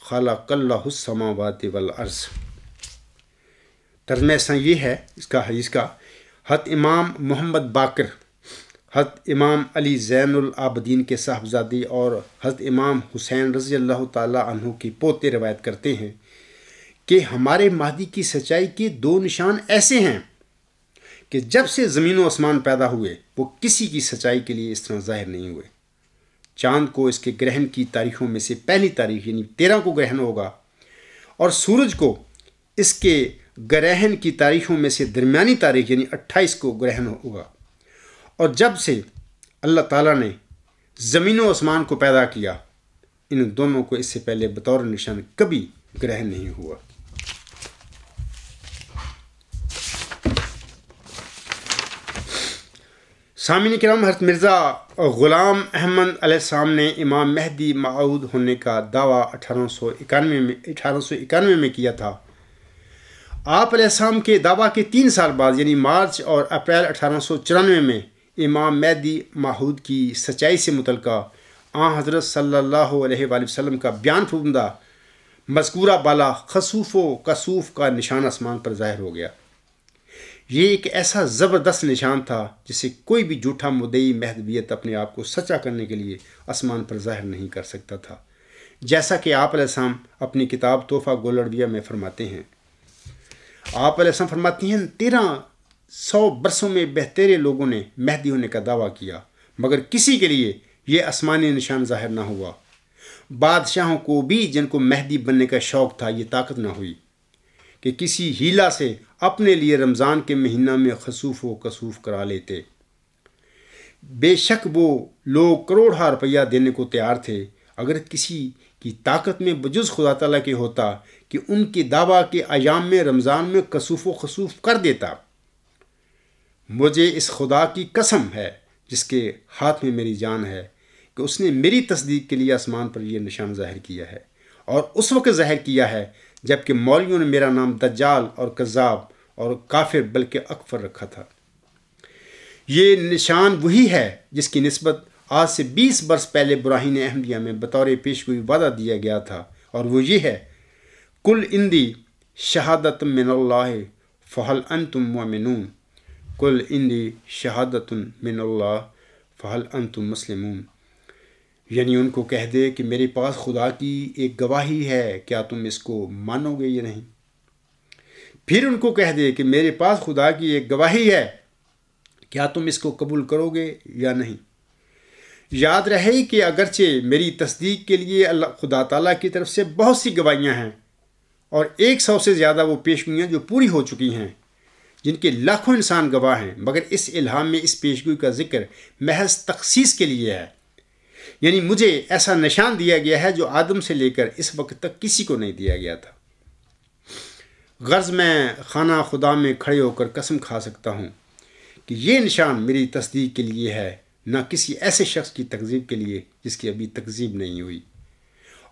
خلق اللہ السماوات والارض۔ ترجمہ ایسا یہ ہے اس کا حدیث کا، حضرت امام محمد باقر، حضرت امام علی زین العابدین کے صاحبزادی اور حضرت امام حسین رضی اللہ تعالیٰ عنہ کی پوتے روایت کرتے ہیں کہ ہمارے مہدی کی سچائی کے 2 نشان ایسے ہیں کہ جب سے زمین و آسمان پیدا ہوئے وہ کسی کی سچائی کے لیے اس طرح ظاہر نہیں ہوئے۔ چاند کو اس کے گرہن کی تاریخوں میں سے پہلی تاریخ یعنی 13 کو گرہن ہوگا، اور سورج کو اس کے گرہن کی تاریخوں میں سے درمیانی تاریخ یعنی 28 کو گرہن ہوگا، اور جب سے اللہ تعالیٰ نے زمین و آسمان کو پیدا کیا ان دونوں کو اس سے پہلے بطور نشان کبھی گرہن نہیں ہوا۔ سامعین کرام، حضرت مرزا غلام احمد علیہ السلام نے امام مہدی موعود ہونے کا دعویٰ 1891 میں کیا تھا۔ آپ علیہ السلام کے دعویٰ کے 3 سال بعد یعنی مارچ اور اپریل 1894 میں امام مہدی موعود کی سچائی سے متعلقہ آن حضرت صلی اللہ علیہ وآلہ وسلم کا بیان فرمودہ مذکورہ بالا خسوف و کسوف کا نشان آسمان پر ظاہر ہو گیا۔ یہ ایک ایسا زبردست نشان تھا جسے کوئی بھی جھوٹا مدعی مہدویت اپنے آپ کو سچا کرنے کے لیے آسمان پر ظاہر نہیں کر سکتا تھا، جیسا کہ آپ علیہ السلام اپنی کتاب تحفہ گولڑویہ میں فرماتے ہیں، آپ علیہ السلام فرماتی ہیں 1300 برسوں میں بہترے لوگوں نے مہدی ہونے کا دعویٰ کیا، مگر کسی کے لیے یہ آسمانی نشان ظاہر نہ ہوا۔ بادشاہوں کو بھی جن کو مہدی بننے کا شوق تھا یہ طاقت نہ ہوئی کہ کسی ہیلا سے اپنے لیے رمضان کے مہینہ میں خسوف و کسوف کرا لیتے۔ بے شک وہ لوگ کروڑہا روپیہ دینے کو تیار تھے اگر کسی کی طاقت میں بجز خدا تعالیٰ کے ہوتا کہ ان کے دعویٰ کے ایام میں رمضان میں کسوف و خسوف کر دیتا۔ مجھے اس خدا کی قسم ہے جس کے ہاتھ میں میری جان ہے کہ اس نے میری تصدیق کے لیے آسمان پر یہ نشان ظاہر کیا ہے، اور اس وقت ظاہر کیا ہے جب کہ مولویوں نے میرا نام دجال اور کذاب اور کافر بلکہ اکفر رکھا تھا۔ یہ نشان وہی ہے جس کی نسبت آج سے 20 برس پہلے براہین احمدیہ میں بطور پیشگوئی وعدہ دیا گیا تھا، اور وہ یہ ہے: کل اندی شہادت من اللہ فہل انتم مؤمنون، کل اندی شہادت من اللہ فہل انتم مسلمون۔ یعنی ان کو کہہ دے کہ میرے پاس خدا کی ایک گواہی ہے، کیا تم اس کو مانو گے یا نہیں؟ پھر ان کو کہہ دے کہ میرے پاس خدا کی ایک گواہی ہے، کیا تم اس کو قبول کرو گے یا نہیں؟ یاد رہے کہ اگرچہ میری تصدیق کے لیے خدا تعالیٰ کی طرف سے بہت سی گواہیاں ہیں، اور 100 سے زیادہ وہ پیشگوئیاں جو پوری ہو چکی ہیں، جن کے لاکھوں انسان گواہ ہیں، مگر اس الہام میں اس پیشگوئی کا ذکر محض تخصیص کے لیے ہے۔ یعنی مجھے ایسا نشان دیا گیا ہے جو آدم سے لے کر اس وقت تک کسی کو نہیں دیا گیا تھا۔ غرض میں خانہ خدا میں کھڑے ہو کر قسم کھا سکتا ہوں کہ یہ نشان میری تصدیق کے لیے ہے، نہ کسی ایسے شخص کی تکذیب کے لیے جس کی ابھی تکذیب نہیں ہوئی،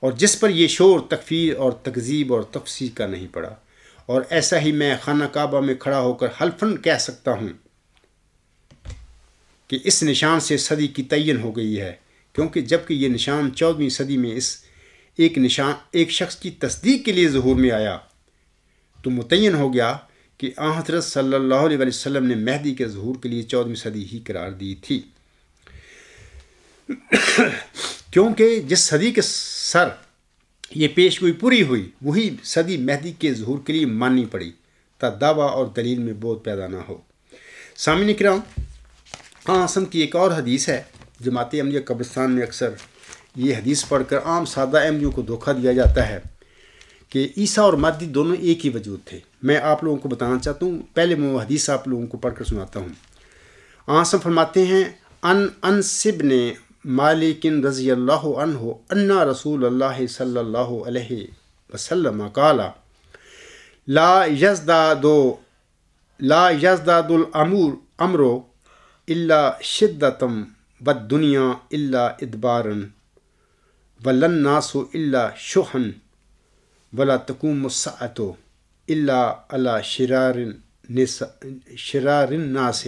اور جس پر یہ شور تکفیر اور تکذیب اور تفسیر کا نہیں پڑا۔ اور ایسا ہی میں خانہ کعبہ میں کھڑا ہو کر حلفاً کہہ سکتا ہوں کہ اس نشان سے صدی کی تعین ہو گئی ہے، کیونکہ جب کہ یہ نشان 14ویں صدی میں اس ایک شخص کی تصدیق کے لیے ظہور میں آیا تو متعین ہو گیا کہ آن حضرت صلی اللہ علیہ وسلم نے مہدی کے ظہور کے لیے 14ویں صدی ہی قرار دی تھی، کیونکہ جس صدی کے سر یہ پیشگوئی پوری ہوئی وہی صدی مہدی کے ظہور کے لیے ماننی پڑی تا دعویٰ اور دلیل میں بہت پیدا نہ ہو۔ سامعین کرام، حسن کی ایک اور حدیث ہے۔ جماعت احمدیہ قبرستان میں اکثر یہ حدیث پڑھ کر عام سادہ احمدیوں کو دھوکہ دیا جاتا ہے کہ عیسیٰ اور مہدی دونوں ایک ہی وجود تھے۔ میں آپ لوگوں کو بتانا چاہتا ہوں، پہلے میں وہ حدیث آپ لوگوں کو پڑھ کر سناتا ہوں۔ حسن فرماتے ہیں: انس بن مالک رضی اللہ عنہ ان رسول اللہ صلی اللہ علیہ وسلم قال لا یزداد الامر الا شدتم والدنیا الا ادبارا ولا الناس الا شحا ولا تقوم الساعة الا على شرار الناس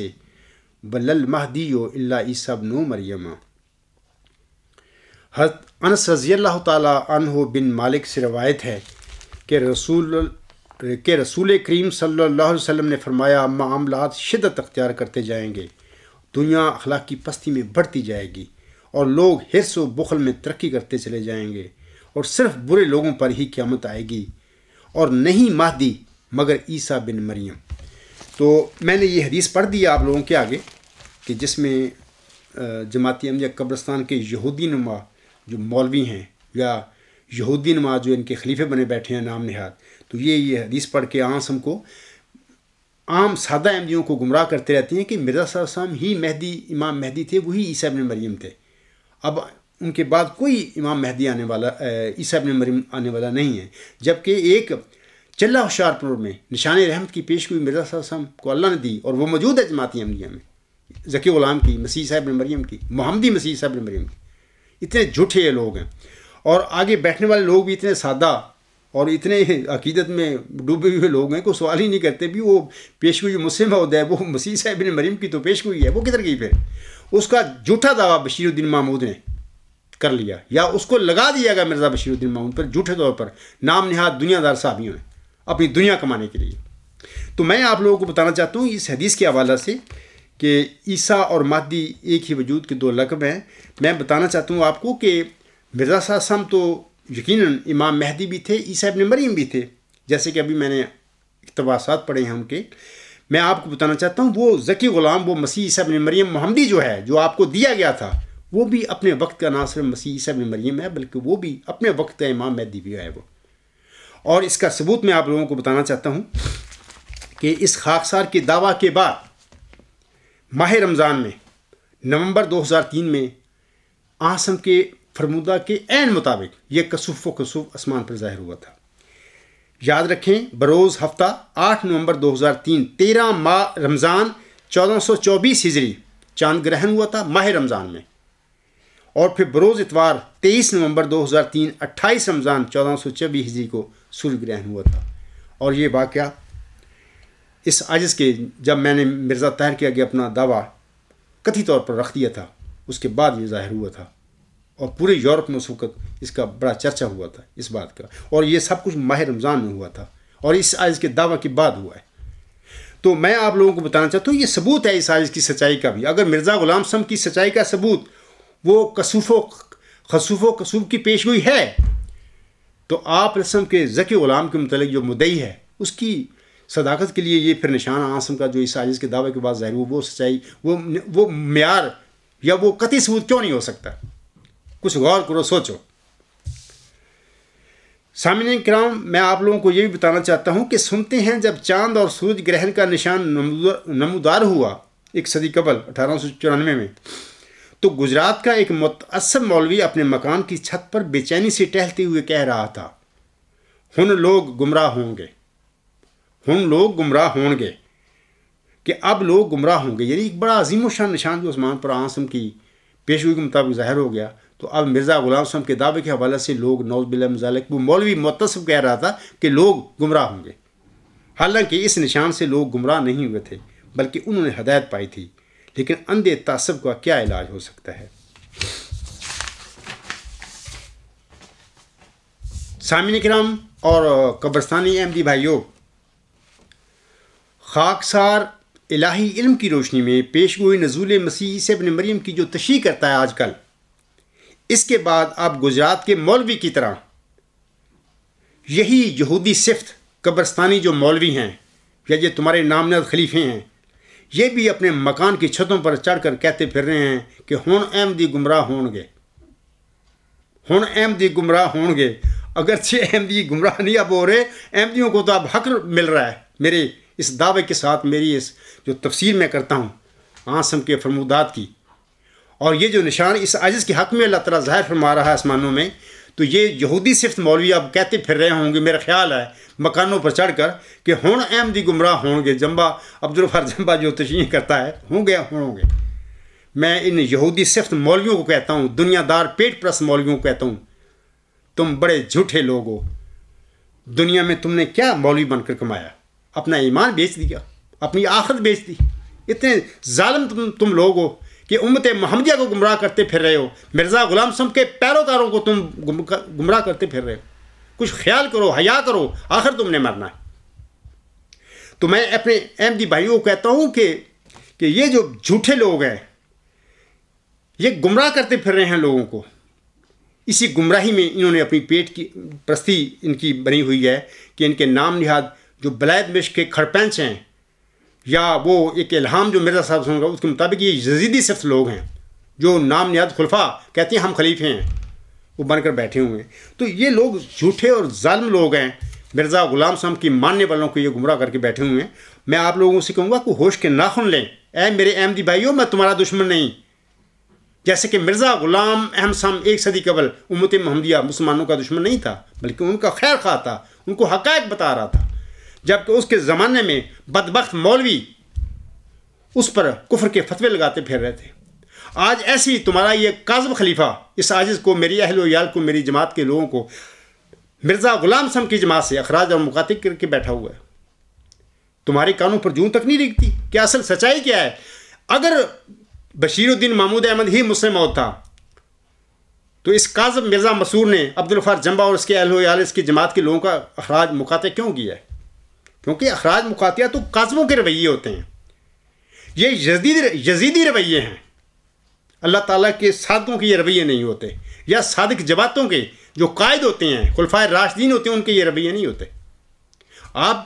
ولا المہدی الا عیسیٰ ابن مریم۔ حضرت انس رضی اللہ تعالیٰ عنہ بن مالک سے روایت ہے کہ رسول کریم صلی اللہ علیہ وسلم نے فرمایا: معاملات شدت اختیار کرتے جائیں گے، دنیا اخلاق کی پستی میں بڑھتی جائے گی، اور لوگ حرص و بخل میں ترقی کرتے چلے جائیں گے، اور صرف برے لوگوں پر ہی قیامت آئے گی، اور نہیں مہدی مگر عیسیٰ بن مریم۔ تو میں نے یہ حدیث پڑھ دی آپ لوگوں کے آگے کہ جس میں جماعت احمدیہ قبرستان کے یہودی نما جو مولوی ہیں یا یہودی نما جو ان کے خلیفے بنے بیٹھے ہیں نام نہاد، تو یہ حدیث پڑھ کے ہم کو عام سادہ احمدیوں کو گمراہ کرتے رہتے ہیں کہ مرزا صلی اللہ علیہ وسلم ہی مہدی امام مہدی تھے، وہی عیسیٰ ابن مریم تھے۔ اب ان کے بعد کوئی امام مہدی آنے والا عیسیٰ ابن مریم آنے والا نہیں ہے، جبکہ ایک چلہ ہوشیار پور میں نشان رحمت کی پیشگوئی مرزا صلی اللہ علیہ وسلم کو اللہ نے دی، اور وہ موجود ہے جماعت احمدیہ میں، ذکی غلام کی، مسیح صاحب ابن مریم کی، محمدی مسیح صاحب ابن مریم کی۔ اتنے جھوٹے یہ لوگ ہیں، اور آگے بیٹھنے والے لوگ بھی اتنے سادہ اور اتنے عقیدت میں ڈوبے ہوئے لوگ ہیں کہ سوال ہی نہیں کرتے بھی وہ پیشگوئی مسلم عہد ہے، وہ مسیح صاحب ابن مریم کی تو پیشگوئی ہے، وہ کدھر گئی پھر؟ اس کا جھوٹا دعویٰ بشیر الدین محمود نے کر لیا، یا اس کو لگا دیا گیا مرزا بشیر الدین محمود پر جھوٹے طور پر، نام نہاد دنیا دار صحابیوں نے اپنی دنیا کمانے کے لیے۔ تو میں آپ لوگوں کو بتانا چاہتا ہوں اس حدیث کے حوالہ سے کہ عیسیٰ اور مہدی ایک ہی وجود کے دو لقب ہیں۔ میں بتانا چاہتا ہوں آپ کو کہ مرزا صلی اللہ علیہ وسلم تو یقیناً امام مہدی بھی تھے، عیسیٰ ابن مریم بھی تھے، جیسے کہ ابھی میں نے اقتباسات پڑھے ہیں ان کے، میں آپ کو بتانا چاہتا ہوں وہ ذکی غلام، وہ مسیح عیسیٰ ابن مریم محمدی جو ہے، جو آپ کو دیا گیا تھا، وہ بھی اپنے وقت کا نہ صرف مسیح عیسیٰ ابن مریم ہے، بلکہ وہ بھی اپنے وقت کا امام مہدی بھی ہے وہ. اور اس کا ثبوت میں آپ لوگوں کو بتانا چاہتا ہوں کہ اس خاکسار کے دعویٰ کے بعد ماہ رمضان میں نومبر 2003 میں آسم کے فرمودہ کے عین مطابق یہ کسوف و کسوف اسمان پر ظاہر ہوا تھا. یاد رکھیں بروز ہفتہ 8 نومبر 2003 13 ماہ رمضان 1424 ہجری چاند گرہن ہوا تھا ماہ رمضان میں. اور پھر بروز اتوار 23 نومبر 2003 28 رمضان 1424 ہجری کو سورج گرہن ہوا تھا. اور یہ واقعہ اس عاجز کے جب میں نے مرزا طاہر کے آگے اپنا دعویٰ کتھی طور پر رکھ دیا تھا اس کے بعد یہ ظاہر ہوا تھا. اور پورے یورپ میں اس وقت اس کا بڑا چرچا ہوا تھا اس بات کا. اور یہ سب کچھ ماہ رمضان میں ہوا تھا اور اس عاجز کے دعویٰ کے بعد ہوا ہے. تو میں آپ لوگوں کو بتانا چاہتا ہوں یہ ثبوت ہے اس عاجز کی سچائی کا بھی. اگر مرزا غلام سم کی سچائی کا ثبوت وہ کسوف و کسوف کی پیشگوئی ہے تو آپ رسم کے ذکی غلام کے متعلق جو مدعی ہے اس کی صداقت کے لیے یہ پھر نشان آسم کا جو اس عاجز کے دعوے کے بعد ظاہر ہوا وہ سچائی وہ معیار یا وہ قطعی ثبوت کیوں نہیں ہو سکتا؟ کچھ غور کرو، سوچو. سامعین کرام، میں آپ لوگوں کو یہ بھی بتانا چاہتا ہوں کہ سنتے ہیں جب چاند اور سورج گرہن کا نشان نمودار ہوا ایک صدی قبل 1894 میں، تو گجرات کا ایک متعصب مولوی اپنے مکان کی چھت پر بے چینی سے ٹہلتے ہوئے کہہ رہا تھا ہن لوگ گمراہ ہوں گے، ہن لوگ گمراہ ہوں گے، کہ اب لوگ گمراہ ہوں گے. یعنی ایک بڑا عظیم و شان نشان جو عثمان پر آسم کی پیشگوئی کے مطابق ظاہر ہو گیا. تو اب مرزا غلام سم کے دعوے کے حوالے سے لوگ نوز باللہ من ذالک، وہ مولوی متصف کہہ رہا تھا کہ لوگ گمراہ ہوں گے. حالانکہ اس نشان سے لوگ گمراہ نہیں ہوئے تھے بلکہ انہوں نے ہدایت پائی تھی. لیکن اندھے تعصب کا کیا علاج ہو سکتا ہے؟ سامعین کرام اور قبرستانی احمدی بھائیوں، خاکسار الہی علم کی روشنی میں پیشگوئی نزول مسیح عیسیٰ ابن مریم کی جو تشریح کرتا ہے آج کل، اس کے بعد آپ گجرات کے مولوی کی طرح یہی یہودی صفت قبرستانی جو مولوی ہیں یا یہ تمہارے نامزد خلیفے ہیں، یہ بھی اپنے مکان کی چھتوں پر چڑھ کر کہتے پھر رہے ہیں کہ ہن احمدی گمراہ ہون گے، ہن احمدی گمراہ ہون گے. اگرچہ احمدی گمراہ نہیں اب ہو رہے، احمدیوں کو تو اب حق مل رہا ہے میرے اس دعوے کے ساتھ، میری اس جو تفسیر میں کرتا ہوں آسم کے فرمودات کی. اور یہ جو نشان اس عاجز کے حق میں اللہ تعالیٰ ظاہر فرما رہا ہے آسمانوں میں، تو یہ یہودی صفت مولوی اب کہتے پھر رہے ہوں گے، میرا خیال ہے مکانوں پر چڑھ کر کہ ہن احمدی گمراہ ہوں گے. جمبا عبدالغفار جمبا جو تشریح کرتا ہے ہوں گے. میں ان یہودی صفت مولویوں کو کہتا ہوں، دنیا دار پیٹ پرست مولویوں کو کہتا ہوں، تم بڑے جھوٹے لوگ ہو. دنیا میں تم نے کیا مولوی بن کر کمایا؟ اپنا ایمان بیچ دیا، اپنی آخرت بیچ دی. اتنے ظالم تم لوگ ہو کہ امت محمدیہ کو گمراہ کرتے پھر رہے ہو. مرزا غلام سم کے پیروکاروں کو تم گمراہ کرتے پھر رہے ہو. کچھ خیال کرو، حیا کرو، آخر تم نے مرنا ہے. تو میں اپنے احمدی بھائیوں کو کہتا ہوں کہ یہ جو جھوٹے لوگ ہیں یہ گمراہ کرتے پھر رہے ہیں لوگوں کو. اسی گمراہی میں انہوں نے اپنی پیٹ کی پرستی ان کی بنی ہوئی ہے کہ ان کے نام نہاد جو بلید مشق کے کھڑپینچ ہیں یا وہ ایک الہام جو مرزا صاحب سن گا اس کے مطابق یہ یزیدی صرف لوگ ہیں جو نام نہاد خلفاء کہتے ہیں ہم خلیفے ہیں، وہ بن کر بیٹھے ہوئے ہیں. تو یہ لوگ جھوٹے اور ظالم لوگ ہیں. مرزا غلام صاحب کی ماننے والوں کو یہ گمراہ کر کے بیٹھے ہوئے ہیں. میں آپ لوگوں سے کہوں گا کہ ہوش کے ناخن لیں. اے میرے احمدی بھائیوں، میں تمہارا دشمن نہیں. جیسے کہ مرزا غلام احمد سم ایک صدی قبل امت محمدیہ مسلمانوں کا دشمن نہیں تھا بلکہ ان کا خیر خواہ تھا، ان کو حقائق بتا رہا تھا. جبکہ اس کے زمانے میں بدبخت مولوی اس پر کفر کے فتوے لگاتے پھر رہے تھے. آج ایسی تمہارا یہ کاذب خلیفہ اس عاجز کو، میری اہل و عیال کو، میری جماعت کے لوگوں کو مرزا غلام سم کی جماعت سے اخراج اور مخاطب کر کے بیٹھا ہوا ہے. تمہارے کانوں پر جون تک نہیں رکھتی کہ اصل سچائی کیا ہے. اگر بشیر الدین محمود احمد ہی مسلم موت تھا تو اس کاذب مرزا مسرور نے عبدالغفار جمبا اور اس کے اہل و عیال اس کی جماعت کے لوگوں کا اخراج مقاطع کیوں کیا ہے؟ کیونکہ اخراج مقاطعہ تو کاذبوں کے رویے ہوتے ہیں. یہ یزیدی رویے ہیں. اللہ تعالیٰ کے صادقوں کے یہ رویے نہیں ہوتے، یا صادق جماعتوں کے جو قائد ہوتے ہیں، خلفائے راشدین ہوتے ہیں، ان کے یہ رویے نہیں ہوتے. آپ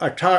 18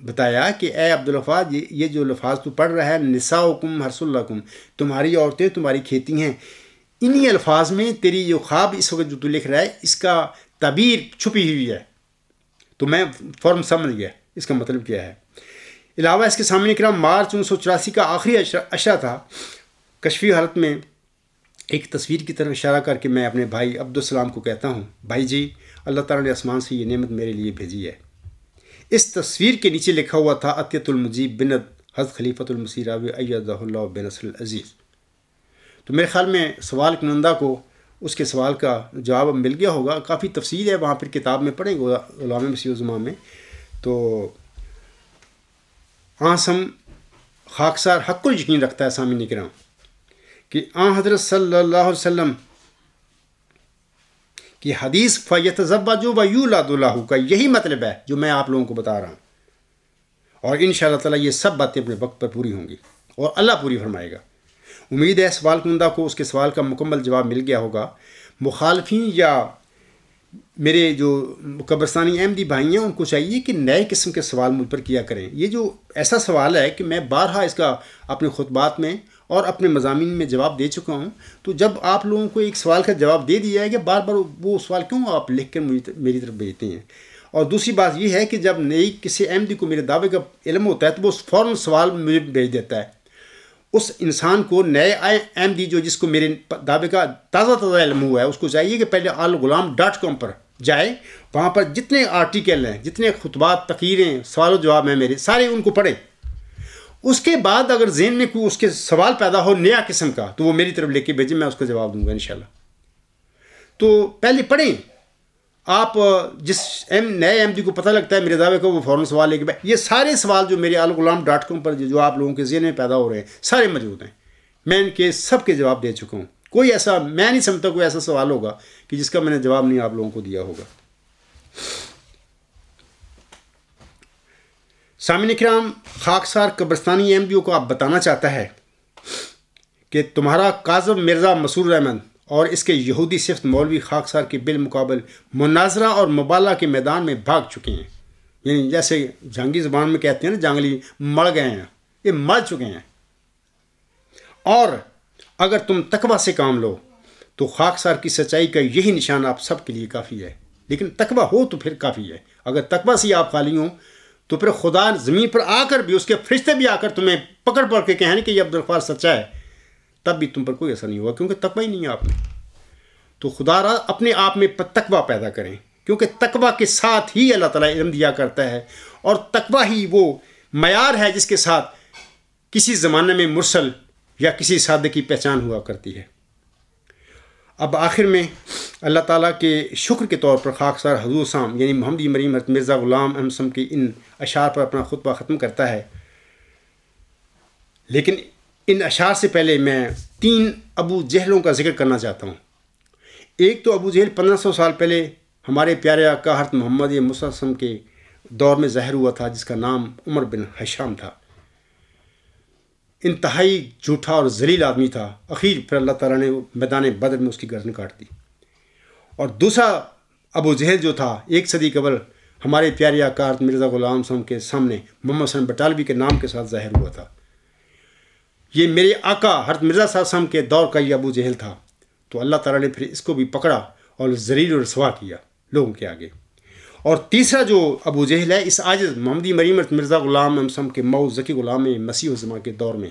بتایا کہ اے عبدالغفار، یہ جو لفاظ تو پڑھ رہا ہے، نساؤکم حرث لکم، تمہاری عورتیں تمہاری کھیتی ہیں، انہی الفاظ میں تیری جو خواب اس وقت جو تو لکھ رہا ہے اس کا تعبیر چھپی ہوئی ہے۔ تو میں فوراً سمجھ گیا اس کا مطلب کیا ہے۔ علاوہ اس کے سامنے کرام مارچ 1984 کا آخری عشرہ تھا۔ کشفی حالت میں ایک تصویر کی طرف اشارہ کر کے میں اپنے بھائی عبدالسلام کو کہتا ہوں، بھائی جی، اللہ تعالیٰ نے آسمان سے یہ نعمت میرے لیے بھیجی ہے۔ اس تصویر کے نیچے لکھا ہوا تھا عطیۃ المجیب بنت حضرت خلیفۃ المسیح راوی ایدہ اللہ بنصر العزیز۔ تو میرے خیال میں سوال کنندہ کو اس کے سوال کا جواب مل گیا ہوگا۔ کافی تفصیل ہے وہاں پھر کتاب میں پڑھیں گے غلام مسیح الزمان میں۔ تو آسم خاکسار حق کو یقین رکھتا ہے سامعین کرام کہ حضرت صلی اللہ علیہ وسلم کی حدیث فَيَتَزَوَّجُ وَيُولَدُ لَهُ کا یہی مطلب ہے جو میں آپ لوگوں کو بتا رہا ہوں، اور انشاءاللہ تعالیٰ یہ سب باتیں اپنے وقت پر پوری ہوں گی اور اللہ پوری فرمائے گا۔ امید ہے سوال کنندہ کو اس کے سوال کا مکمل جواب مل گیا ہوگا۔ مخالفین یا میرے جو قبرستانی احمدی بھائی ہیں ان کو چاہیے کہ نئے قسم کے سوال مجھ پر کیا کریں۔ یہ جو ایسا سوال ہے کہ میں بارہا اس کا اپنے خطبات میں اور اپنے مضامین میں جواب دے چکا ہوں، تو جب آپ لوگوں کو ایک سوال کا جواب دے دیا ہے کہ بار بار وہ سوال کیوں آپ لکھ کر میری طرف بھیجتے ہیں؟ اور دوسری بات یہ ہے کہ جب نئی کسی احمدی کو میرے دعوے کا علم ہوتا ہے تو وہ فوراً سوال مجھے بھیج دیتا ہے۔ اس انسان کو نئے احمدی جس کو میرے دعوے کا تازہ علم ہوا ہے اس کو چاہیے کہ پہلے alghulam.com پر جائے، وہاں پر جتنے آرٹیکل ہیں، جتنے خطبات، تقریریں، سوال و جواب ہیں میرے، سارے ان کو پڑھیں۔ اس کے بعد اگر ذہن میں کوئی اس کے سوال پیدا ہو نیا قسم کا تو وہ میری طرف لے کے بھیجیں، میں اس کا جواب دوں گا انشاءاللہ۔ تو پہلے پڑھیں۔ آپ جس نئے احمدی کو پتہ لگتا ہے میرے دعوے کو، وہ فوراً سوال لے کے یہ سارے سوال جو میرے alghulam.com پر جو آپ لوگوں کے ذہن میں پیدا ہو رہے ہیں سارے موجود ہیں، میں ان کے سب کے جواب دے چکا ہوں۔ کوئی ایسا میں نہیں سمجھتا کوئی ایسا سوال ہوگا کہ جس کا میں نے جواب نہیں آپ لوگوں کو دیا ہوگا۔ سامعین کرام، خاکسار قبرستانی احمدیوں کو آپ بتانا چاہتا ہے کہ تمہارا کاظم مرزا مسرور احمد اور اس کے یہودی صفت مولوی خاکسار کے بالمقابل مناظرہ اور مبالغہ کے میدان میں بھاگ چکے ہیں۔ یعنی جیسے جنگی زبان میں کہتے ہیں نا، جنگلی مر گئے ہیں، یہ مر چکے ہیں۔ اور اگر تم تقوی سے کام لو تو خاکسار کی سچائی کا یہی نشان آپ سب کے لیے کافی ہے۔ لیکن تقوی ہو تو پھر کافی ہے۔ اگر تقوی سے آپ خالی ہوں تو پھر خدا زمین پر آ کر بھی، اس کے فرشتے بھی آ کر تمہیں پکڑ پکڑ کے کہیں کہ یہ عبدالغفار سچا ہے، تب بھی تم پر کوئی اثر نہیں ہوگا، کیونکہ تقوی ہی نہیں ہے آپ میں۔ تو خدا را اپنے آپ میں تقوی پیدا کریں، کیونکہ تقوی کے ساتھ ہی اللہ تعالیٰ علم دیا کرتا ہے، اور تقوی ہی وہ معیار ہے جس کے ساتھ کسی زمانے میں مرسل یا کسی صادق کی پہچان ہوا کرتی ہے۔ اب آخر میں اللہ تعالیٰ کے شکر کے طور پر خاکسار حضور صاحب یعنی محمدی مریم حضرت مرزا غلام احمد صاحب کے ان اشعار پر اپنا خطبہ ختم کرتا ہے۔ لیکن ان اشعار سے پہلے میں 3 ابو جہلوں کا ذکر کرنا چاہتا ہوں۔ ایک تو ابو جہل 1500 سال پہلے ہمارے پیارے آقا حضرت محمد مصطفیٰ صلی اللہ علیہ وسلم کے دور میں ظاہر ہوا تھا، جس کا نام عمر بن حشام تھا۔ انتہائی جھوٹا اور ذلیل آدمی تھا۔ اخیر پھر اللہ تعالیٰ نے میدان بدر میں اس کی گردن کاٹ دی۔ اور دوسرا ابو جہل جو تھا 1 صدی قبل ہمارے پیارے آقا حضرت مرزا غلام صاحب کے سامنے محمد حسن بٹالوی کے نام کے ساتھ ظاہر ہوا تھا۔ یہ میرے آقا حضرت مرزا صاحب کے دور کا یہ ابو جہل تھا۔ تو اللہ تعالیٰ نے پھر اس کو بھی پکڑا اور ذلیل و رسوا کیا لوگوں کے آگے۔ اور تیسرا جو ابو جہل ہے اس عاجز محمدی مریم مرزا غلام احمد صاحب کے مئو ذکی غلام مسیح الزمان کے دور میں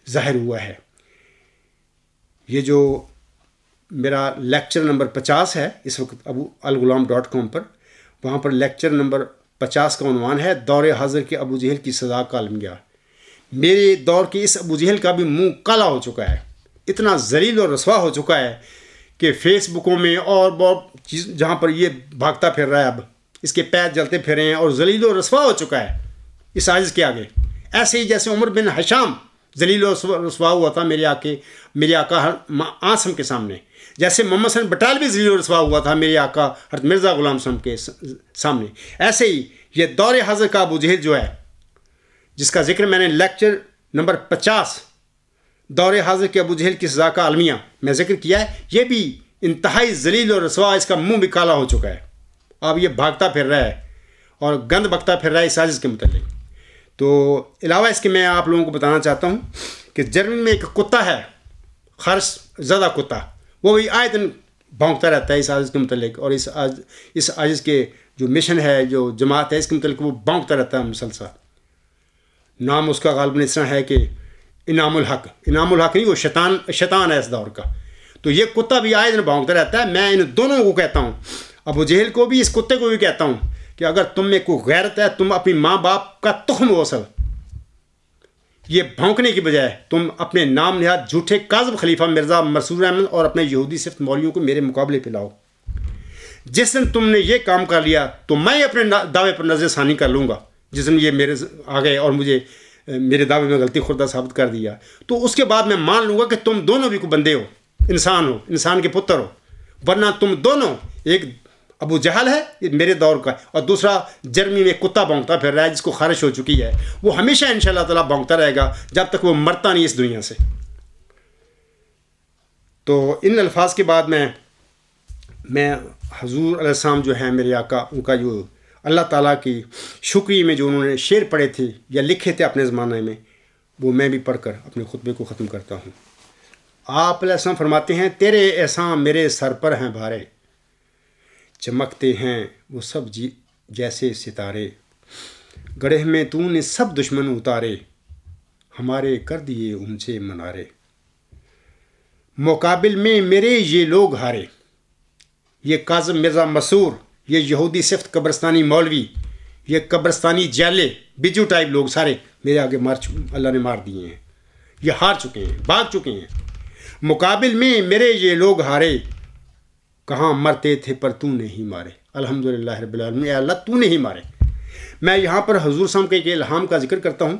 ظاہر ہوا ہے۔ یہ جو میرا لیکچر نمبر 50 ہے اس وقت alghulam.com پر، وہاں پر لیکچر نمبر 50 کا عنوان ہے دور حاضر کے ابو جہل کی سزا کا عالمگیر۔ میرے دور کے اس ابو جہل کا بھی منہ کالا ہو چکا ہے، اتنا ذلیل اور رسوا ہو چکا ہے کہ فیس بکوں میں اور بہت چیز جہاں پر یہ بھاگتا پھر رہا ہے، اب اس کے پیر جلتے پھر رہے ہیں اور ذلیل و رسوا ہو چکا ہے اس عاجز کے آگے۔ ایسے ہی جیسے عمر بن حشام ذلیل و رسوا ہوا تھا میرے آقا آسم کے سامنے، جیسے محمد حسن بٹالوی ذلیل و رسوا ہوا تھا میرے آقا حضرت مرزا غلام صاحب کے سامنے، ایسے ہی یہ دور حاضر کا ابو جہل جو ہے، جس کا ذکر میں نے لیکچر نمبر 50 دور حاضر کے ابو جہل کی سزا کا عالمیہ میں ذکر کیا ہے، یہ بھی انتہائی ذلیل اور رسوا، اس کا منہ بھی کالا ہو چکا ہے۔ اب یہ بھاگتا پھر رہا ہے اور گند بکتا پھر رہا ہے اس سازش کے متعلق. تو علاوہ اس کے میں آپ لوگوں کو بتانا چاہتا ہوں کہ جرمنی میں ایک کتا ہے، خرش زدہ کتا، وہ بھی آئے دن بھونکتا رہتا ہے اس سازش کے متعلق، اور اس سازش کے جو مشن ہے، جو جماعت ہے، اس کے متعلق وہ بھونکتا رہتا ہے مسلسل. نام اس کا غالباً اس طرح ہے کہ انعام الحق نہیں، وہ شیطان ہے اس دور کا. تو یہ کتا بھی آئے دن بھونکتا رہتا ہے. میں ان دونوں کو کہتا ہوں، ابو جہل کو بھی، اس کتے کو بھی کہتا ہوں کہ اگر تم میں کوئی غیرت ہے، تم اپنی ماں باپ کا تخم ہو اصل، یہ بھونکنے کی بجائے تم اپنے نام نہاد جھوٹے کاذب خلیفہ مرزا مسرور احمد اور اپنے یہودی صفت مولویوں کو میرے مقابلے پہ لاؤ. جس دن تم نے یہ کام کر لیا تو میں اپنے دعوے پر نظر ثانی کر لوں گا. جس دن یہ میرے آ گئے اور مجھے میرے دعوے میں غلطی خوردہ ثابت کر دیا، تو اس کے بعد میں مان لوں گا کہ تم دونوں بھی کو بندے ہو، انسان کے پتر ہو. ورنہ تم دونوں، ایک ابو جہل ہے یہ میرے دور کا، اور دوسرا جرمنی میں کتا بھونکتا پھر رہا ہے جس کو خارش ہو چکی ہے. وہ ہمیشہ انشاءاللہ تعالیٰ بھونکتا رہے گا جب تک وہ مرتا نہیں اس دنیا سے. تو ان الفاظ کے بعد میں حضور علیہ السلام جو ہیں میرے آقا، ان کا جو اللہ تعالیٰ کی شکریہ میں جو انہوں نے شعر پڑھے تھے یا لکھے تھے اپنے زمانے میں، وہ میں بھی پڑھ کر اپنے خطبے کو ختم کرتا ہوں. آپ علیہ السلام فرماتے ہیں، تیرے احسان میرے سر پر ہیں بھارے، چمکتے ہیں وہ سب جیسے ستارے، گڑھے میں تو نے سب دشمن اتارے، ہمارے کر دیے ان سے منارے، مقابل میں میرے یہ لوگ ہارے. یہ کاظم مرزا مسرور، یہ یہودی صفت قبرستانی مولوی، یہ قبرستانی جالے بجو ٹائپ لوگ سارے میرے آگے اللہ نے مار دیے ہیں. یہ ہار چکے ہیں، بھاگ چکے ہیں. مقابل میں میرے یہ لوگ ہارے، کہاں مرتے تھے پر تو نے ہی مارے. الحمدللہ رب العالمین، اے اللہ تو نے ہی مارے. میں یہاں پر حضور صاحب کے ایک الہام کا ذکر کرتا ہوں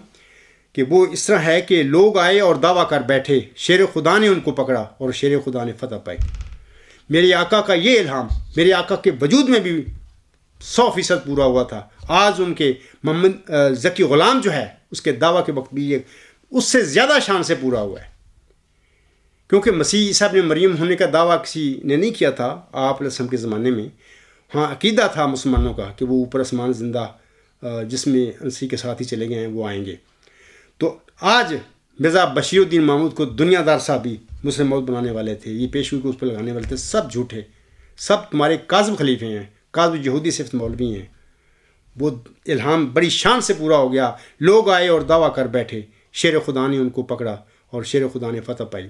کہ وہ اس طرح ہے کہ لوگ آئے اور دعویٰ کر بیٹھے، شیر خدا نے ان کو پکڑا اور شیر خدا نے فتح پائی. میرے آقا کا یہ الہام میرے آقا کے وجود میں بھی 100% پورا ہوا تھا. آج ان کے محمد ذکی غلام جو ہے، اس کے دعویٰ کے وقت بھی یہ اس سے زیادہ شان سے پورا ہوا ہے. کیونکہ مسیح عیسیٰ ابن مریم ہونے کا دعویٰ کسی نے نہیں کیا تھا آپ علیہ السلام کے زمانے میں. ہاں عقیدہ تھا مسلمانوں کا کہ وہ اوپر آسمان زندہ جس میں انسی کے ساتھ ہی چلے گئے ہیں وہ آئیں گے. تو آج مرزا بشیر الدین محمود کو دنیا دار صاحبی مسلم موت بنانے والے تھے، یہ پیشوئی کو اس پہ لگانے والے تھے، سب جھوٹے، سب تمہارے کاذب خلیفے ہیں، کاذب یہودی صفت مولوی ہیں. وہ الہام بڑی شان سے پورا ہو گیا. لوگ آئے اور دعویٰ کر بیٹھے، شیر خدا نے ان کو پکڑا اور شیر خدا نے فتح پائی.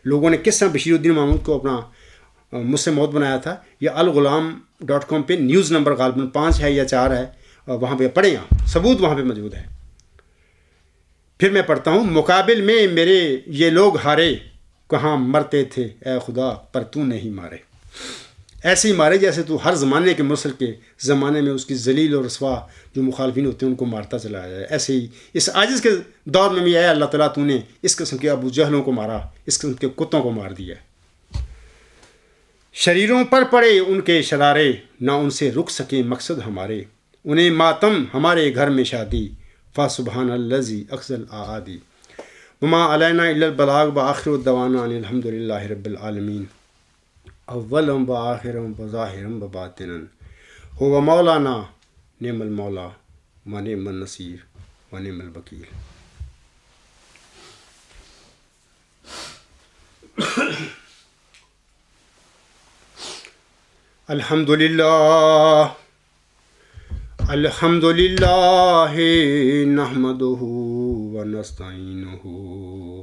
لوگوں نے کس طرح بشیر الدین محمود کو اپنا مسلم موت بنایا تھا، یہ الغلام.com پہ نیوز نمبر غالباً 5 ہے یا 4 ہے، وہاں پہ پڑھیں آپ، ثبوت وہاں پہ موجود ہے. پھر میں پڑھتا ہوں، مقابل میں میرے یہ لوگ ہارے، کہاں مرتے تھے اے خدا پر تو نہیں مارے. ایسے ہی مارے جیسے تو ہر زمانے کے مرسل کے زمانے میں اس کی ذلیل اور رسوا جو مخالفین ہوتے ہیں ان کو مارتا چلا جائے. ایسے ہی اس عاجز کے دور میں بھی اے اللہ تعالیٰ تو نے اس قسم کے ابو جہلوں کو مارا، اس قسم کے کتوں کو مار دیا. شریروں پر پڑے ان کے شرارے، نہ ان سے رک سکے مقصد ہمارے، انہیں ماتم ہمارے گھر میں شادی، فسبحان الذی اخزل اعادی. وما علینا الا البلاغ وآخر الدعوانا ان الحمد للہ رب العالمین. اولم و آخرم و ظاہرم و باطنن هو مولانا نعم المولا و نعم النصیر و نعم الوکیل. الحمد للہ نحمدہ و نستعینہ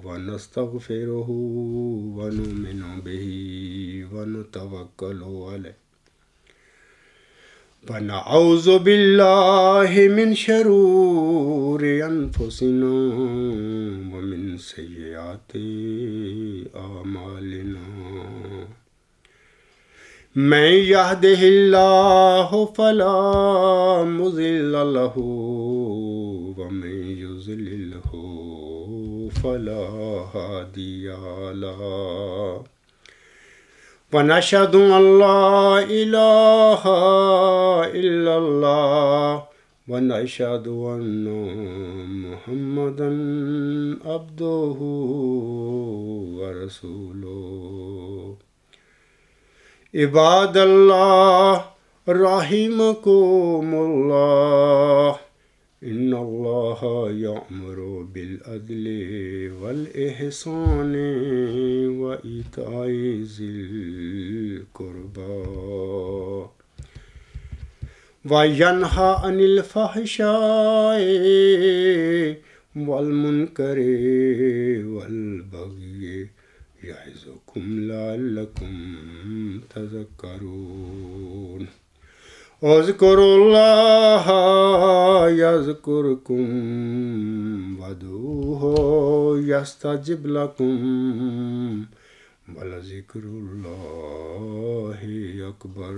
و نستغفرہ و نؤمن بہ و نتوکل علیہ و نعوذ باللہ من شرور انفسنا و من سیئات اعمالنا. من یہدہ اللہ فلا مضل لہ ومن یضللہ فلا ہادی لہ. ونشہد ان لا الہ الا اللہ ونشہد ان محمدا عبدہ ورسولہ. عباد اللہ رحمكم الله إن الله يأمر بالعدل والإحسان وإيتاء ذي القربى وينهى عن الفحشاء والمنكر والبغي يعظكم لعلكم تذكرون اذكروا الله يذكركم وادعوه يستجب لكم ولذكر الله أكبر.